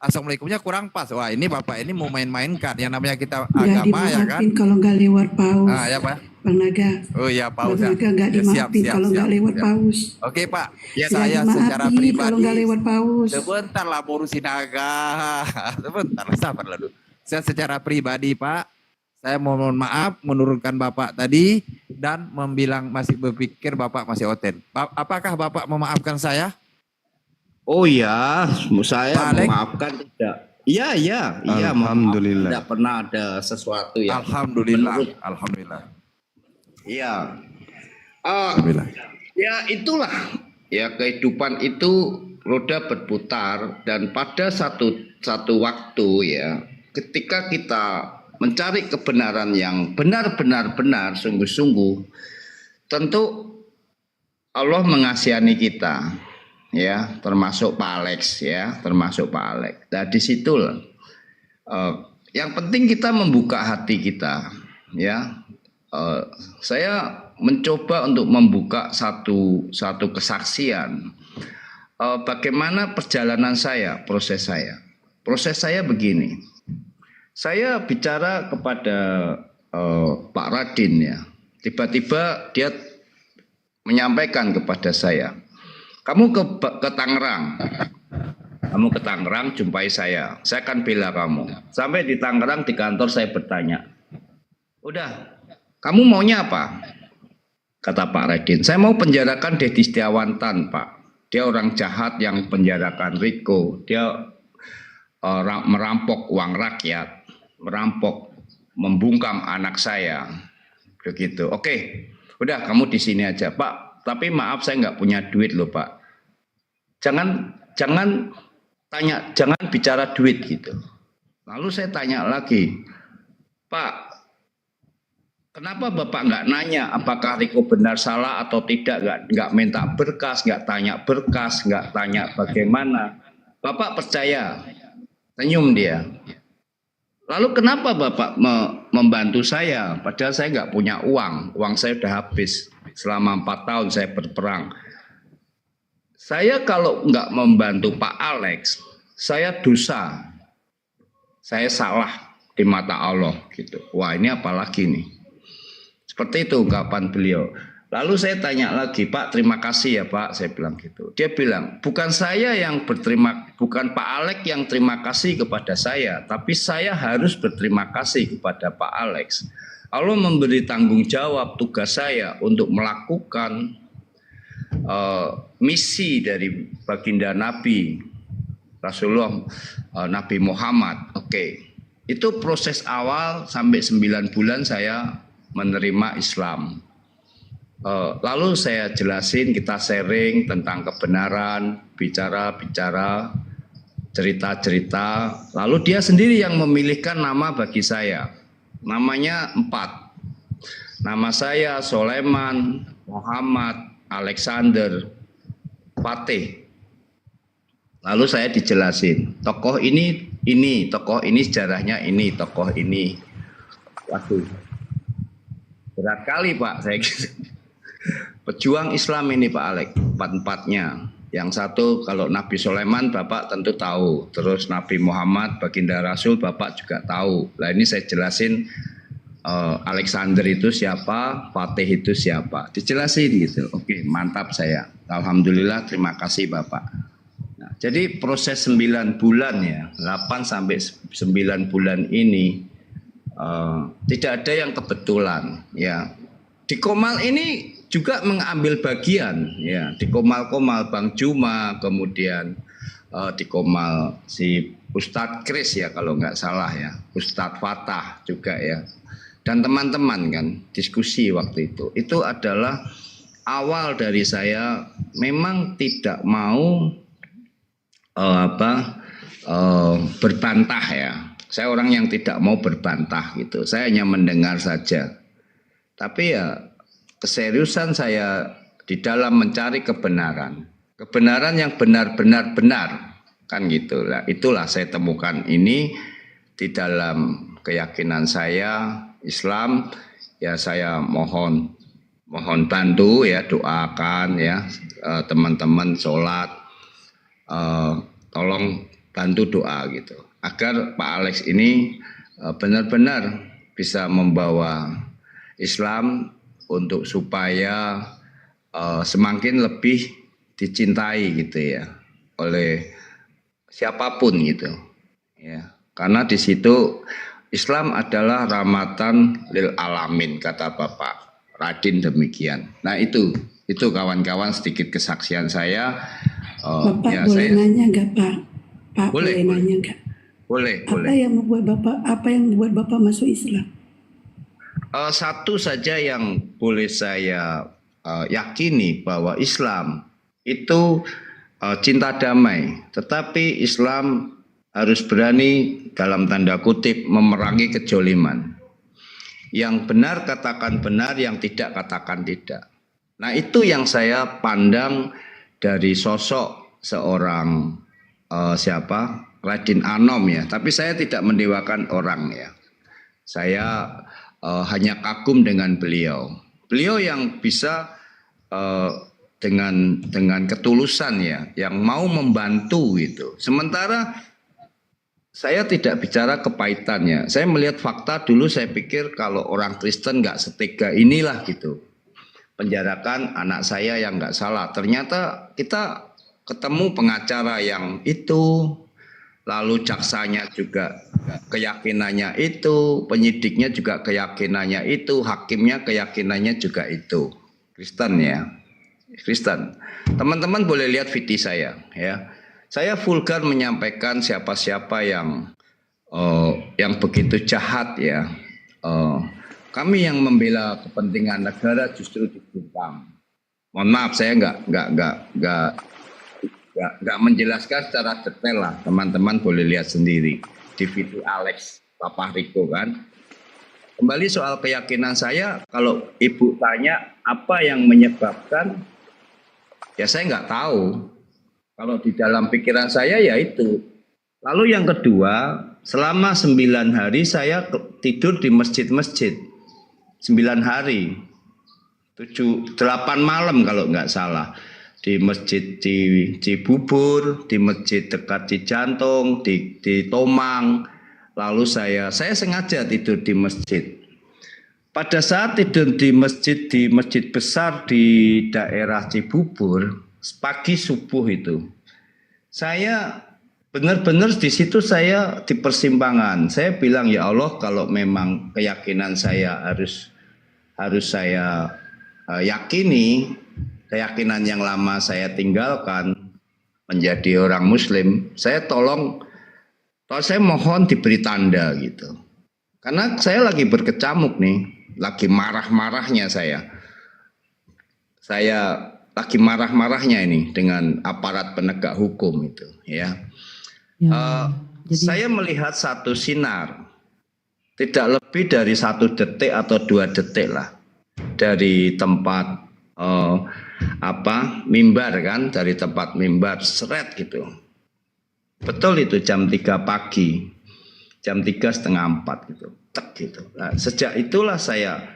Assalamualaikumnya kurang pas. Wah ini Bapak ini mau main-mainkan yang namanya kita Nggak agama ya kan. dimaafin kalau nggak lewat paus. Ah ya Pak. Bang Naga. Oh iya paus. Bang Naga nggak Ya, dimaafin kalau nggak lewat paus. Oke Pak. Ya, Nggak Saya secara dimaafin pribadi. kalau nggak lewat paus. Sebentar lah borusin naga. Sebentar sabar lah dulu. Saya secara pribadi Pak, saya mohon maaf menurunkan Bapak tadi dan membilang masih berpikir Bapak masih oten. Apakah Bapak memaafkan saya? Oh ya, saya Pak Alex? memaafkan tidak. Iya, iya, iya. Alhamdulillah. Tidak pernah ada sesuatu yang Alhamdulillah. menurut- Alhamdulillah. Iya. Alhamdulillah. Ya itulah. Ya kehidupan itu roda berputar dan pada satu waktu ya, ketika kita mencari kebenaran yang benar-benar benar, sungguh-sungguh, tentu Allah mengasihani kita. Ya, termasuk Pak Alex ya, termasuk Pak Alex. Nah, disitulah yang penting kita membuka hati kita, ya. Saya mencoba untuk membuka satu kesaksian. Bagaimana perjalanan saya, proses saya. Proses saya begini. Saya bicara kepada Pak Radin ya. Tiba-tiba dia menyampaikan kepada saya, kamu ke Tangerang. Kamu ke Tangerang jumpai saya akan bela kamu. Sampai di Tangerang di kantor saya bertanya, udah, kamu maunya apa? Kata Pak Radin, saya mau penjarakan Dedi Setiawantan Pak. Dia orang jahat yang penjarakan Riko. Dia merampok uang rakyat, membungkam anak saya. Begitu. Oke, udah kamu di sini aja Pak. Tapi maaf saya nggak punya duit loh Pak. Jangan bicara duit gitu. Lalu saya tanya lagi, Pak, kenapa Bapak nggak nanya apakah Riko benar salah atau tidak? Nggak minta berkas, nggak tanya bagaimana. Bapak percaya, senyum dia. Lalu kenapa Bapak membantu saya? Padahal saya nggak punya uang saya udah habis. Selama 4 tahun saya berperang. Saya kalau nggak membantu Pak Alex, saya dosa. Saya salah di mata Allah gitu. Wah ini apalagi nih. Seperti itu ungkapan beliau. Lalu saya tanya lagi, Pak terima kasih ya Pak, saya bilang gitu. Dia bilang, bukan Pak Alex yang terima kasih kepada saya, tapi saya harus berterima kasih kepada Pak Alex. Allah memberi tanggung jawab tugas saya untuk melakukan misi dari baginda Nabi Rasulullah Nabi Muhammad. Oke. Itu proses awal sampai 9 bulan saya menerima Islam. Lalu saya jelasin, kita sharing tentang kebenaran, bicara cerita-cerita. Lalu dia sendiri yang memilihkan nama bagi saya. Namanya 4. Nama saya Soleman, Muhammad, Alexander, Fatih. Lalu saya dijelasin, tokoh ini, tokoh ini sejarahnya ini, tokoh ini. Waduh, berat kali Pak saya gitu. Pejuang Islam ini Pak Alex, 4-4-nya. Yang satu kalau Nabi Sulaiman Bapak tentu tahu. Terus Nabi Muhammad, baginda Rasul Bapak juga tahu. Nah ini saya jelasin Alexander itu siapa, Fatih itu siapa. Dijelasin gitu. Oke mantap saya. Alhamdulillah terima kasih Bapak. Nah, jadi proses 9 bulan ya, 8 sampai 9 bulan ini tidak ada yang kebetulan ya. Di Komal ini juga mengambil bagian ya, di Komal-Komal Bang Juma, kemudian di Komal si Ustadz Kris ya kalau nggak salah ya, Ustadz Fatah juga ya, dan teman-teman kan diskusi waktu itu adalah awal dari saya memang tidak mau berbantah ya. Saya orang yang tidak mau berbantah gitu, saya hanya mendengar saja. Tapi ya keseriusan saya di dalam mencari kebenaran yang benar-benar benar kan gitu lah. Itulah saya temukan ini di dalam keyakinan saya Islam ya. Saya mohon mohon bantu ya, doakan ya, teman-teman sholat, tolong bantu doa gitu, agar Pak Alex ini benar-benar bisa membawa Islam untuk supaya semakin lebih dicintai gitu ya oleh siapapun gitu ya, karena di situ Islam adalah rahmatan lil alamin, kata Bapak Radin demikian. Nah itu kawan-kawan sedikit kesaksian saya. Bapak Ya, boleh nanya nggak Pak? Pak Boleh, boleh boleh. nanya nggak? boleh. Apa yang membuat Bapak masuk Islam? Satu saja yang boleh saya yakini, bahwa Islam itu cinta damai, tetapi Islam harus berani dalam tanda kutip memerangi kejoliman. Yang benar katakan benar, yang tidak katakan tidak. Nah itu yang saya pandang dari sosok seorang Raden Anom ya. Tapi saya tidak mendewakan orang ya. Saya hanya kagum dengan beliau. Beliau yang bisa dengan ketulusan ya, yang mau membantu gitu. Sementara saya tidak bicara kepahitannya. Saya melihat fakta dulu, saya pikir kalau orang Kristen nggak setega inilah gitu. Penjarakan anak saya yang nggak salah. Ternyata kita ketemu pengacara yang itu, lalu jaksanya juga keyakinannya itu, penyidiknya juga keyakinannya itu, hakimnya keyakinannya juga itu. Kristen ya, Kristen. Teman-teman boleh lihat video saya ya. Saya vulgar menyampaikan siapa-siapa yang begitu jahat ya. Kami yang membela kepentingan negara justru dibungkam. Mohon maaf, saya nggak menjelaskan secara detail lah. Teman-teman boleh lihat sendiri di video Alex Papa Riko kan. Kembali soal keyakinan saya, kalau ibu tanya apa yang menyebabkan, ya saya nggak tahu. Kalau di dalam pikiran saya ya itu. Lalu yang kedua, selama 9 hari saya tidur di masjid-masjid. 9 hari. 8 malam kalau nggak salah. Di masjid di Cibubur, di masjid dekat Cijantung, di Tomang. Lalu saya sengaja tidur di masjid. Pada saat tidur di masjid besar di daerah Cibubur, pagi subuh itu, saya benar-benar di situ saya di persimpangan. Saya bilang, ya Allah, kalau memang keyakinan saya harus saya yakini, keyakinan yang lama saya tinggalkan menjadi orang Muslim, saya saya mohon diberi tanda gitu. Karena saya lagi berkecamuk nih, lagi marah-marahnya saya lagi marah-marahnya ini dengan aparat penegak hukum itu ya. Saya melihat satu sinar, tidak lebih dari 1 detik atau 2 detik lah, dari tempat mimbar kan, dari tempat mimbar seret gitu. Betul itu jam 3 pagi, jam 3:30 gitu, tek gitu. Nah, sejak itulah saya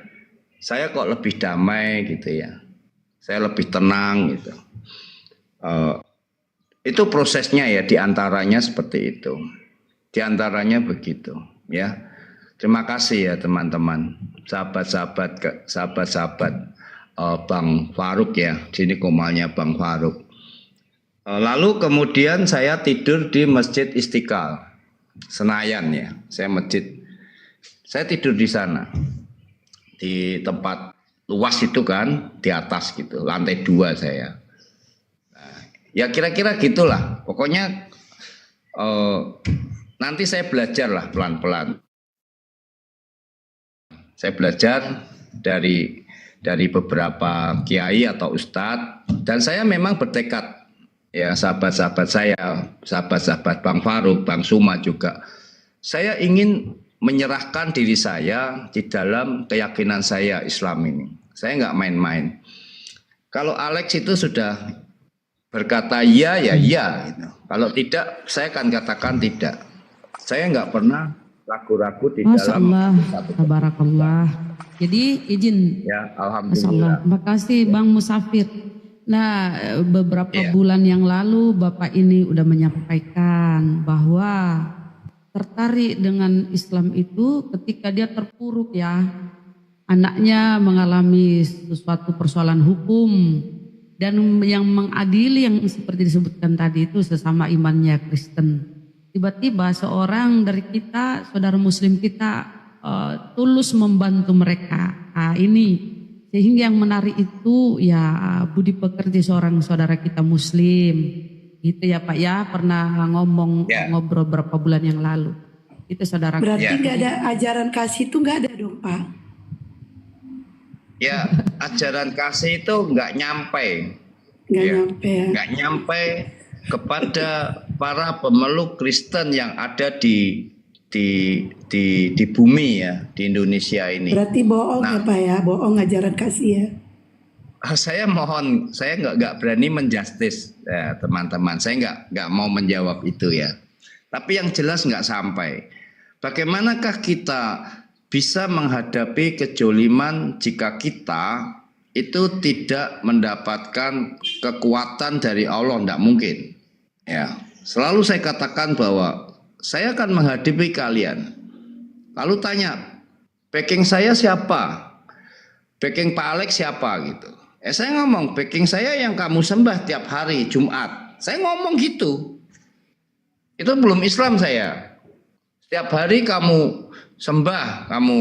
kok lebih damai gitu ya. Saya lebih tenang gitu. Itu prosesnya ya, diantaranya seperti itu. Diantaranya begitu ya. Terima kasih ya teman-teman, sahabat-sahabat Bang Faruk ya. Sini komalnya Bang Faruk. Lalu kemudian saya tidur di Masjid Istiqlal, Senayan ya. Saya tidur di sana. Di tempat luas itu kan, di atas gitu, lantai 2 saya. Nah, ya kira-kira gitulah. Pokoknya nanti saya belajar lah pelan-pelan. Saya belajar dari beberapa kiai atau ustadz, dan saya memang bertekad ya, sahabat-sahabat saya, sahabat-sahabat Bang Faruk, Bang Suma juga. Saya ingin menyerahkan diri saya di dalam keyakinan saya Islam ini. Saya nggak main-main. Kalau Alex itu sudah berkata ya, ya, ya. Gitu. Kalau tidak, saya akan katakan tidak. Saya nggak pernah ragu-ragu di Masya dalam Allah, satu tabarakallah. Jadi izin, ya, Masya Allah. alhamdulillah. Terima kasih Bang Musafir. Nah, beberapa Iya. bulan yang lalu Bapak ini udah menyampaikan bahwa tertarik dengan Islam itu ketika dia terpuruk ya. Anaknya mengalami sesuatu persoalan hukum dan yang mengadili yang seperti disebutkan tadi itu sesama imannya Kristen. Tiba-tiba seorang dari kita, saudara muslim kita tulus membantu mereka. Nah, ini sehingga yang menarik itu ya budi pekerti seorang saudara kita muslim. Gitu ya Pak ya, pernah ngobrol berapa bulan yang lalu. Itu saudara. Berarti nggak ada ajaran kasih itu nggak ada dong Pak? Ya, ajaran kasih itu nggak nyampe. Nggak Ya. nyampe ya. Nggak nyampe kepada para pemeluk Kristen yang ada di bumi ya, di Indonesia ini. Berarti bohong Nah. ya Pak ya, bohong ajaran kasih ya. Saya mohon, saya nggak berani menjustis ya, teman-teman. Saya nggak mau menjawab itu ya. Tapi yang jelas nggak sampai. Bagaimanakah kita bisa menghadapi kejoliman jika kita itu tidak mendapatkan kekuatan dari Allah? Tidak mungkin. Ya, selalu saya katakan bahwa saya akan menghadapi kalian. Lalu tanya, backing saya siapa? Backing Pak Alex siapa gitu? Saya ngomong, backing saya yang kamu sembah tiap hari Jumat. Saya ngomong gitu. Itu belum Islam saya. Setiap hari kamu sembah, kamu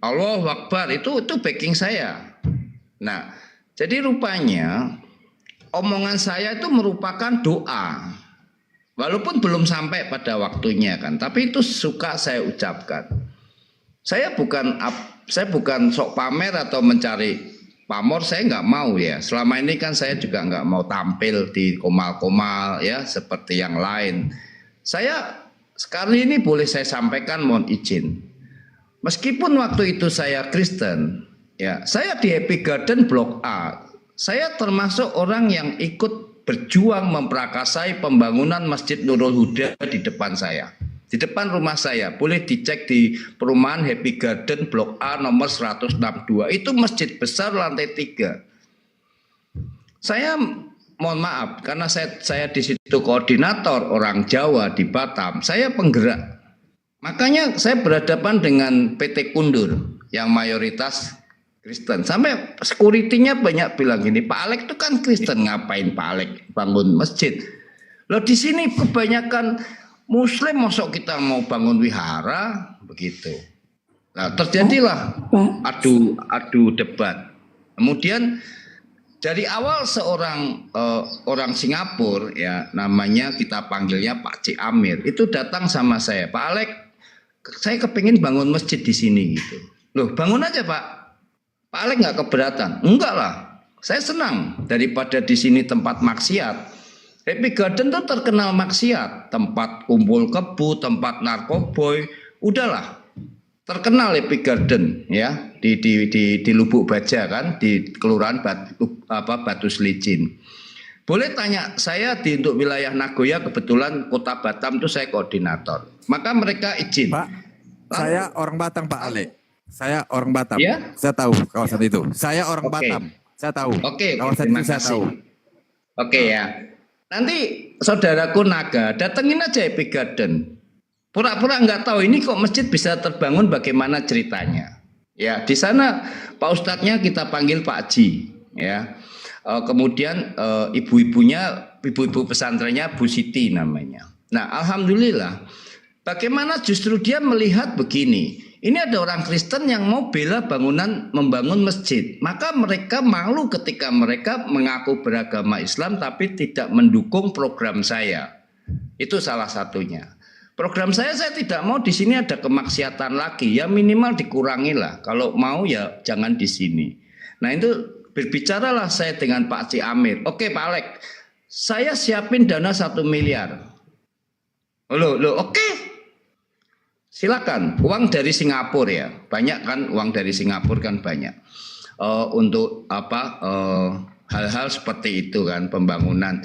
Allahu Akbar, itu backing saya. Nah, jadi rupanya omongan saya itu merupakan doa. Walaupun belum sampai pada waktunya kan, tapi itu suka saya ucapkan. Saya bukan sok pamer atau mencari pamor, saya nggak mau ya. Selama ini kan saya juga nggak mau tampil di komal-komal ya seperti yang lain. Saya sekali ini boleh saya sampaikan, mohon izin. Meskipun waktu itu saya Kristen, ya, saya di Happy Garden Blok A. Saya termasuk orang yang ikut berjuang memperakasai pembangunan Masjid Nurul Huda di depan saya. Di depan rumah saya, boleh dicek di perumahan Happy Garden Blok A nomor 162. Itu masjid besar lantai 3. Saya mohon maaf karena saya di situ koordinator orang Jawa di Batam, saya penggerak. Makanya saya berhadapan dengan PT Kundur yang mayoritas Kristen. Sampai security-nya banyak bilang gini, Pak Alex itu kan Kristen, ngapain Pak Alex bangun masjid? Loh di sini kebanyakan Muslim, masuk kita mau bangun wihara begitu. Nah terjadilah adu debat. Kemudian dari awal seorang orang Singapura ya namanya kita panggilnya Pak C. Amir itu datang sama saya, Pak Alex, saya kepingin bangun masjid di sini gitu. Loh bangun aja Pak. Pak Alex nggak keberatan? Enggak lah, saya senang daripada di sini tempat maksiat. Happy Garden tuh terkenal maksiat, tempat kumpul kebu, tempat narkoboy, udahlah terkenal Happy Garden ya di Lubuk Baja kan, di Kelurahan Batu Selicin. Boleh tanya saya untuk wilayah Nagoya, kebetulan Kota Batam itu saya koordinator. Maka mereka izin. Pak, saya orang Batam Pak Alex. Saya orang Batam. Ya? Saya tahu kawasan itu. Saya orang Oke. Batam. Saya tahu. Oke, Kawasan terima itu saya kasih. tahu. Oke ya. Nanti saudaraku Naga datengin aja Happy Garden. Pura-pura nggak tahu ini kok masjid bisa terbangun, bagaimana ceritanya. Ya, di sana Pak Ustadznya kita panggil Pak Haji ya. Kemudian ibu-ibu pesantrennya Bu Siti namanya. Nah, alhamdulillah bagaimana justru dia melihat begini. Ini ada orang Kristen yang mau bela membangun masjid. Maka mereka malu ketika mereka mengaku beragama Islam tapi tidak mendukung program saya. Itu salah satunya. Program saya tidak mau di sini ada kemaksiatan lagi. Ya minimal dikurangi lah. Kalau mau ya jangan di sini. Nah itu berbicaralah saya dengan Pak C. Amir. Oke Pak Alex, saya siapin dana 1 miliar. Loh, oke. Silakan, uang dari Singapura ya, banyak kan uang dari Singapura kan banyak untuk hal-hal seperti itu kan pembangunan.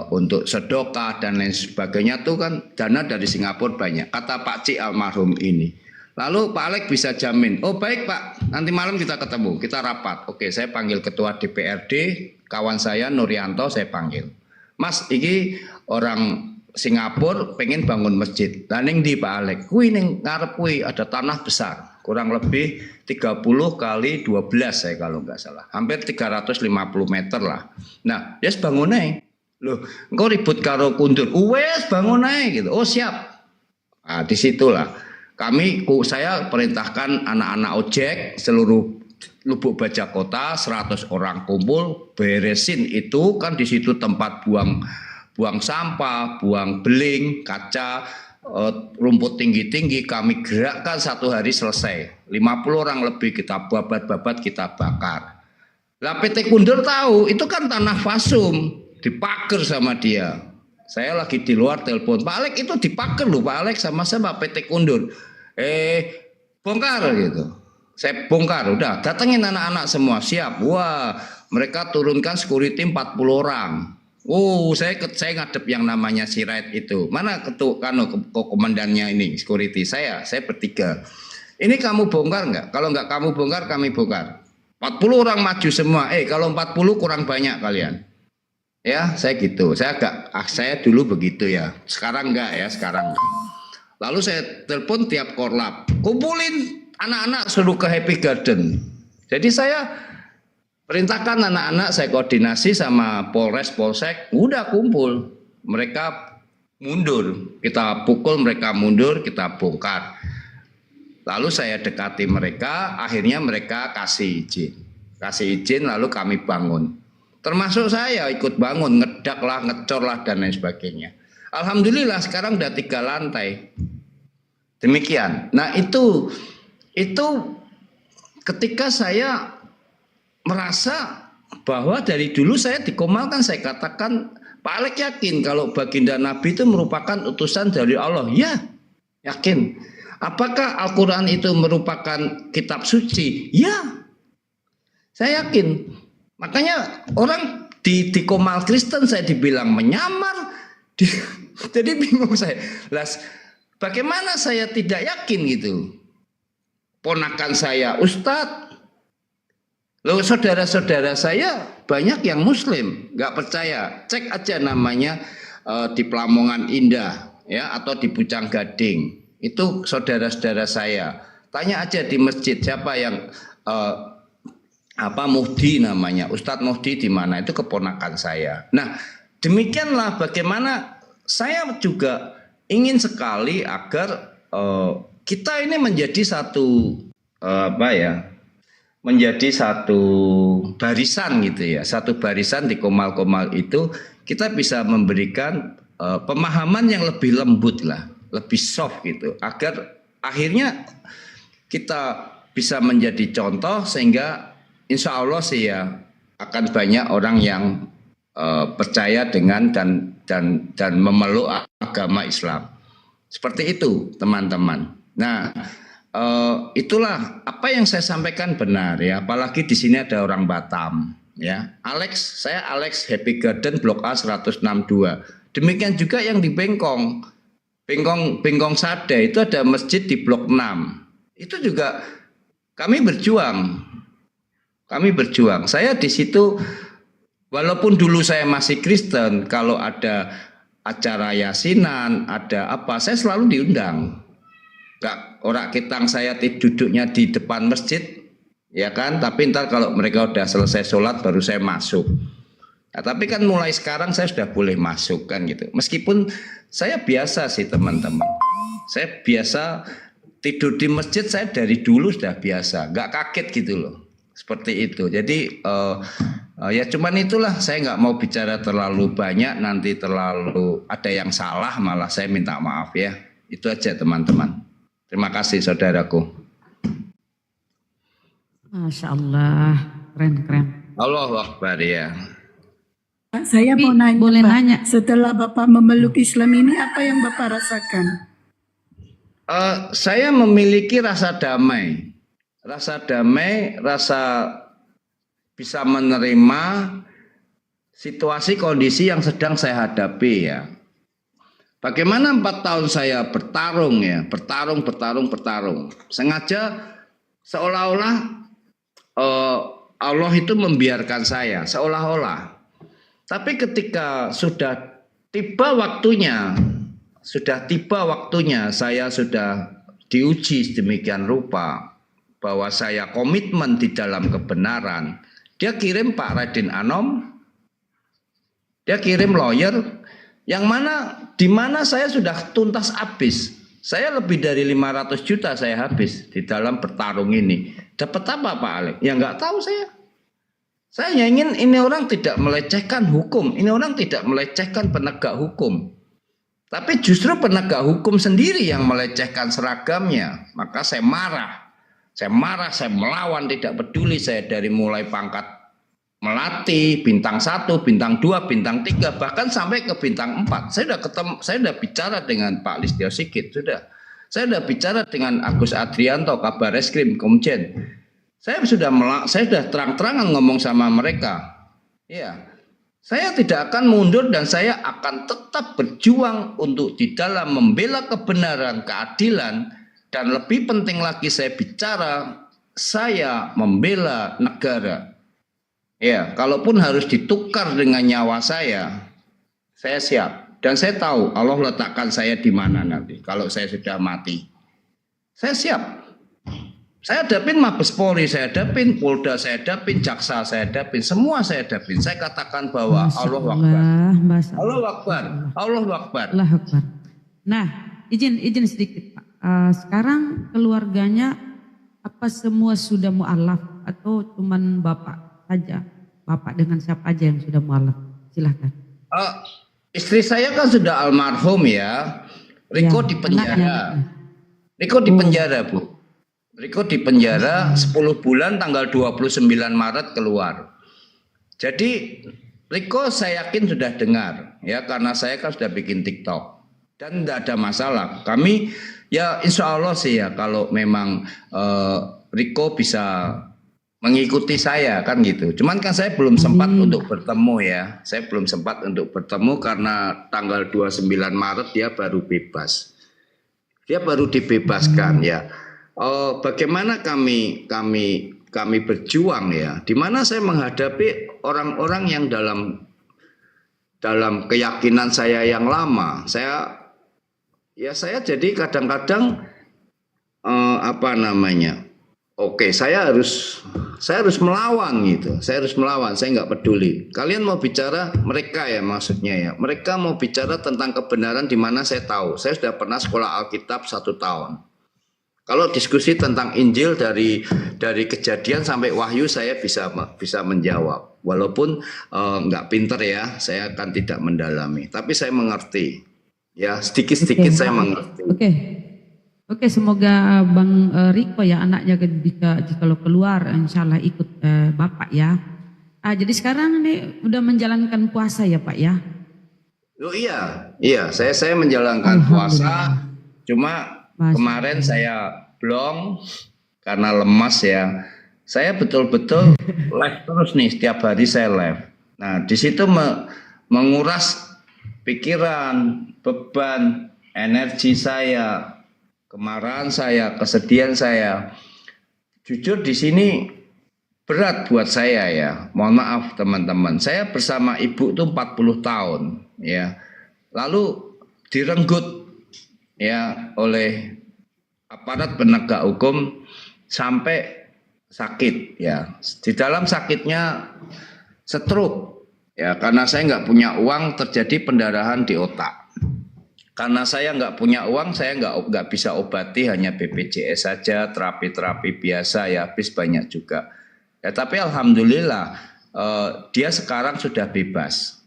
untuk sedekah dan lain sebagainya tuh kan dana dari Singapura banyak. Kata Pak Cik almarhum ini. Lalu Pak Alex bisa jamin, oh baik Pak, nanti malam kita ketemu, kita rapat. Oke, saya panggil ketua DPRD, kawan saya Nuryanto saya panggil. Mas, ini orang Singapura pengen bangun masjid. Laning di Pak Alex, kuwi ning ngarep kuwi ada tanah besar, kurang lebih 30 kali 12 saya kalau nggak salah. Hampir 350 meter lah. Nah, yes bangun aja. Loh, engkau ribut karo kundur. Wes bangun aja gitu. Oh siap. Nah, disitulah. Saya perintahkan anak-anak ojek seluruh Lubuk Baja Kota 100 orang kumpul beresin itu kan di situ tempat buang sampah, buang beling, kaca, rumput tinggi-tinggi kami gerakkan 1 hari selesai. 50 orang lebih kita babat-babat kita bakar. Lah PT Kundur tahu itu kan tanah fasum dipager sama dia. Saya lagi di luar telepon Pak Alex itu dipager loh Pak Alex sama PT Kundur. Bongkar gitu. Saya bongkar, udah datengin anak-anak semua siap. Wah, mereka turunkan security 40 orang. Oh, saya ngadep yang namanya Sirait itu. Mana komandannya ini security saya bertiga. Ini kamu bongkar nggak? Kalau nggak kamu bongkar, kami bongkar. 40 orang maju semua. Kalau 40 kurang banyak kalian. Ya, saya gitu. Saya dulu begitu ya. Sekarang enggak ya, sekarang enggak. Lalu saya telepon tiap korlap, kumpulin anak-anak suruh ke Happy Garden. Jadi saya perintahkan anak-anak, saya koordinasi sama Polres, Polsek, udah kumpul. Mereka mundur, kita pukul mereka mundur, kita bongkar. Lalu saya dekati mereka, akhirnya mereka kasih izin, lalu kami bangun. Termasuk saya ikut bangun, ngedak lah, ngecor lah dan lain sebagainya. Alhamdulillah sekarang udah 3 lantai. Demikian. Nah itu ketika saya merasa bahwa dari dulu saya di Komal kan saya katakan Pak Alex yakin kalau baginda Nabi itu merupakan utusan dari Allah. Ya, yakin. Apakah Al-Quran itu merupakan kitab suci? Ya, saya yakin. Makanya orang di Komal Kristen saya dibilang menyamar. Jadi bingung saya. Bagaimana saya tidak yakin gitu? Ponakan saya Ustadz. Loh, saudara-saudara saya banyak yang Muslim, nggak percaya. Cek aja namanya di Pelamongan Indah, ya, atau di Pucang Gading. Itu saudara-saudara saya. Tanya aja di masjid siapa yang Muhdi namanya, Ustadz Muhdi di mana? Itu keponakan saya. Nah, demikianlah bagaimana saya juga ingin sekali agar kita ini menjadi satu menjadi satu barisan gitu ya, satu barisan di Komal-Komal itu kita bisa memberikan pemahaman yang lebih lembut lah, lebih soft gitu, agar akhirnya kita bisa menjadi contoh sehingga insya Allah sih ya akan banyak orang yang percaya dengan dan memeluk agama Islam. Seperti itu teman-teman. Nah, itulah apa yang saya sampaikan benar ya. Apalagi di sini ada orang Batam ya. Saya Alex Happy Garden Blok A 162. Demikian juga yang di Bengkong Sade itu ada masjid di Blok 6. Itu juga kami berjuang. Saya di situ walaupun dulu saya masih Kristen, kalau ada acara yasinan, ada apa, saya selalu diundang. Orang kitang saya duduknya di depan masjid, ya kan? Tapi ntar kalau mereka udah selesai sholat baru saya masuk. Nah, tapi kan mulai sekarang saya sudah boleh masuk kan gitu. Meskipun saya biasa sih teman-teman. Saya biasa tidur di masjid, saya dari dulu sudah biasa, nggak kaget gitu loh. Seperti itu. Jadi ya cuman itulah, saya nggak mau bicara terlalu banyak, nanti terlalu ada yang salah malah saya minta maaf ya. Itu aja teman-teman. Terima kasih saudaraku. Masya Allah, keren. Allahu Akbar ya. Pak, saya mau nanya, boleh Pak, nanya. setelah Bapak memeluk Islam ini apa yang Bapak rasakan? Saya memiliki rasa damai, rasa bisa menerima situasi kondisi yang sedang saya hadapi ya. Bagaimana 4 tahun saya bertarung ya, bertarung. Sengaja seolah-olah Allah itu membiarkan saya, seolah-olah. Tapi ketika sudah tiba waktunya, saya sudah diuji sedemikian rupa bahwa saya komitmen di dalam kebenaran. Dia kirim Pak Raden Anom, dia kirim lawyer, yang mana di mana saya sudah tuntas habis. Saya lebih dari 500 juta saya habis di dalam bertarung ini. Dapat apa Pak Alek? Ya nggak tahu saya. Saya hanya ingin ini orang tidak melecehkan hukum, ini orang tidak melecehkan penegak hukum. Tapi justru penegak hukum sendiri yang melecehkan seragamnya. Maka saya marah, saya melawan, tidak peduli saya dari mulai pangkat melati, bintang 1, bintang 2, bintang 3, bahkan sampai ke bintang 4. Saya sudah bicara dengan Pak Listio Sigit, sudah. Saya sudah bicara dengan Agus Adrianto, Kabar Reskrim, Komjen. Saya sudah terang-terangan ngomong sama mereka. Ya, saya tidak akan mundur dan saya akan tetap berjuang untuk di dalam membela kebenaran, keadilan, dan lebih penting lagi saya bicara, saya membela negara. Ya, kalaupun harus ditukar dengan nyawa saya siap. Dan saya tahu Allah letakkan saya di mana nanti kalau saya sudah mati. Saya siap. Saya hadapin Mabes Polri, saya hadapin Polda, saya hadapin Jaksa, saya hadapin, semua saya hadapin. Saya katakan bahwa Allah Akbar. Allah Akbar. Allah Akbar. Allah Akbar. Nah, izin sedikit Pak. Sekarang keluarganya apa semua sudah mu'alaf atau cuman Bapak saja? Bapak dengan siapa aja yang sudah mu'alaf? Silahkan. Istri saya kan sudah almarhum ya. Riko di penjara. Riko di penjara, Bu. Riko di penjara 10 bulan, tanggal 29 Maret keluar. Jadi Riko saya yakin sudah dengar ya, karena saya kan sudah bikin TikTok dan tidak ada masalah. Kami ya insya Allah sih ya, kalau memang Riko bisa mengikuti saya kan gitu. Cuman kan saya belum sempat untuk bertemu ya. Saya belum sempat untuk bertemu karena tanggal 29 Maret dia baru bebas. Dia baru dibebaskan ya. Bagaimana kami berjuang ya, di mana saya menghadapi orang-orang yang dalam keyakinan saya yang lama. Saya jadi kadang-kadang saya harus melawan gitu. Saya harus melawan, saya nggak peduli. Kalian mau bicara, mereka ya maksudnya ya. Mereka mau bicara tentang kebenaran di mana saya tahu. Saya sudah pernah sekolah Alkitab 1 tahun. Kalau diskusi tentang Injil dari Kejadian sampai Wahyu saya bisa menjawab. Walaupun nggak pinter ya, saya akan tidak mendalami. Tapi saya mengerti. Ya, sedikit-sedikit saya mengerti. Oke, semoga Bang Riko ya anaknya kalau keluar insya Allah ikut Bapak ya. Jadi sekarang ini udah menjalankan puasa ya Pak ya? Oh iya, saya menjalankan puasa. Cuma kemarin saya blong karena lemas ya. Saya betul-betul live terus nih, setiap hari saya live. Nah, di situ menguras pikiran, beban, energi saya, kemarahan saya, kesedihan saya. Jujur di sini berat buat saya ya. Mohon maaf teman-teman. Saya bersama ibu tuh 40 tahun ya. Lalu direnggut ya oleh aparat penegak hukum sampai sakit ya. Di dalam sakitnya stroke ya, karena saya nggak punya uang, terjadi pendarahan di otak. Karena saya nggak punya uang, saya nggak bisa obati, hanya BPJS saja, terapi-terapi biasa ya, habis banyak juga. Ya tapi alhamdulillah dia sekarang sudah bebas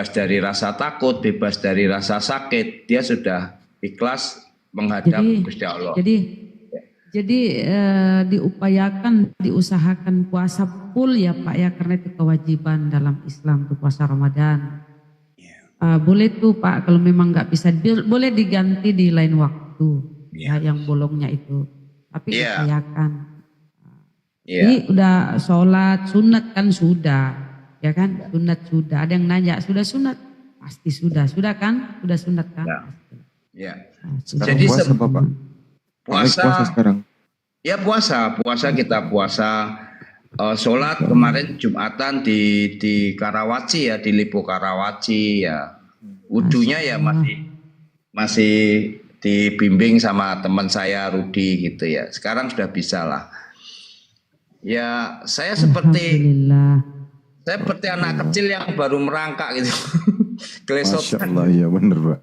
dari rasa takut, bebas dari rasa sakit. Dia sudah ikhlas menghadap Gusti Allah. Jadi diusahakan puasa full ya Pak ya, karena itu kewajiban dalam Islam tuh puasa Ramadan. Boleh tuh Pak, kalau memang nggak bisa boleh diganti di lain waktu ya, yang bolongnya itu. Tapi upayakan. Jadi udah sholat sunat kan sudah. Ya kan? Sunat sudah. Ada yang nanya, sudah sunat? Pasti sudah. Sudah kan? Sudah sunat kan? Ya. Ya. Nah, sudah. Jadi puasa Bapak. Alex puasa puasa, sekarang. ya puasa kita puasa. Sholat kemarin Jumatan di Karawaci ya, di Lipo Karawaci ya. Wudunya ya masih dibimbing sama teman saya Rudi gitu ya. Sekarang sudah bisa lah. Ya saya seperti Alhamdulillah. anak kecil yang baru merangkak gitu. Masya Kelesotan. Allah, iya bener Pak.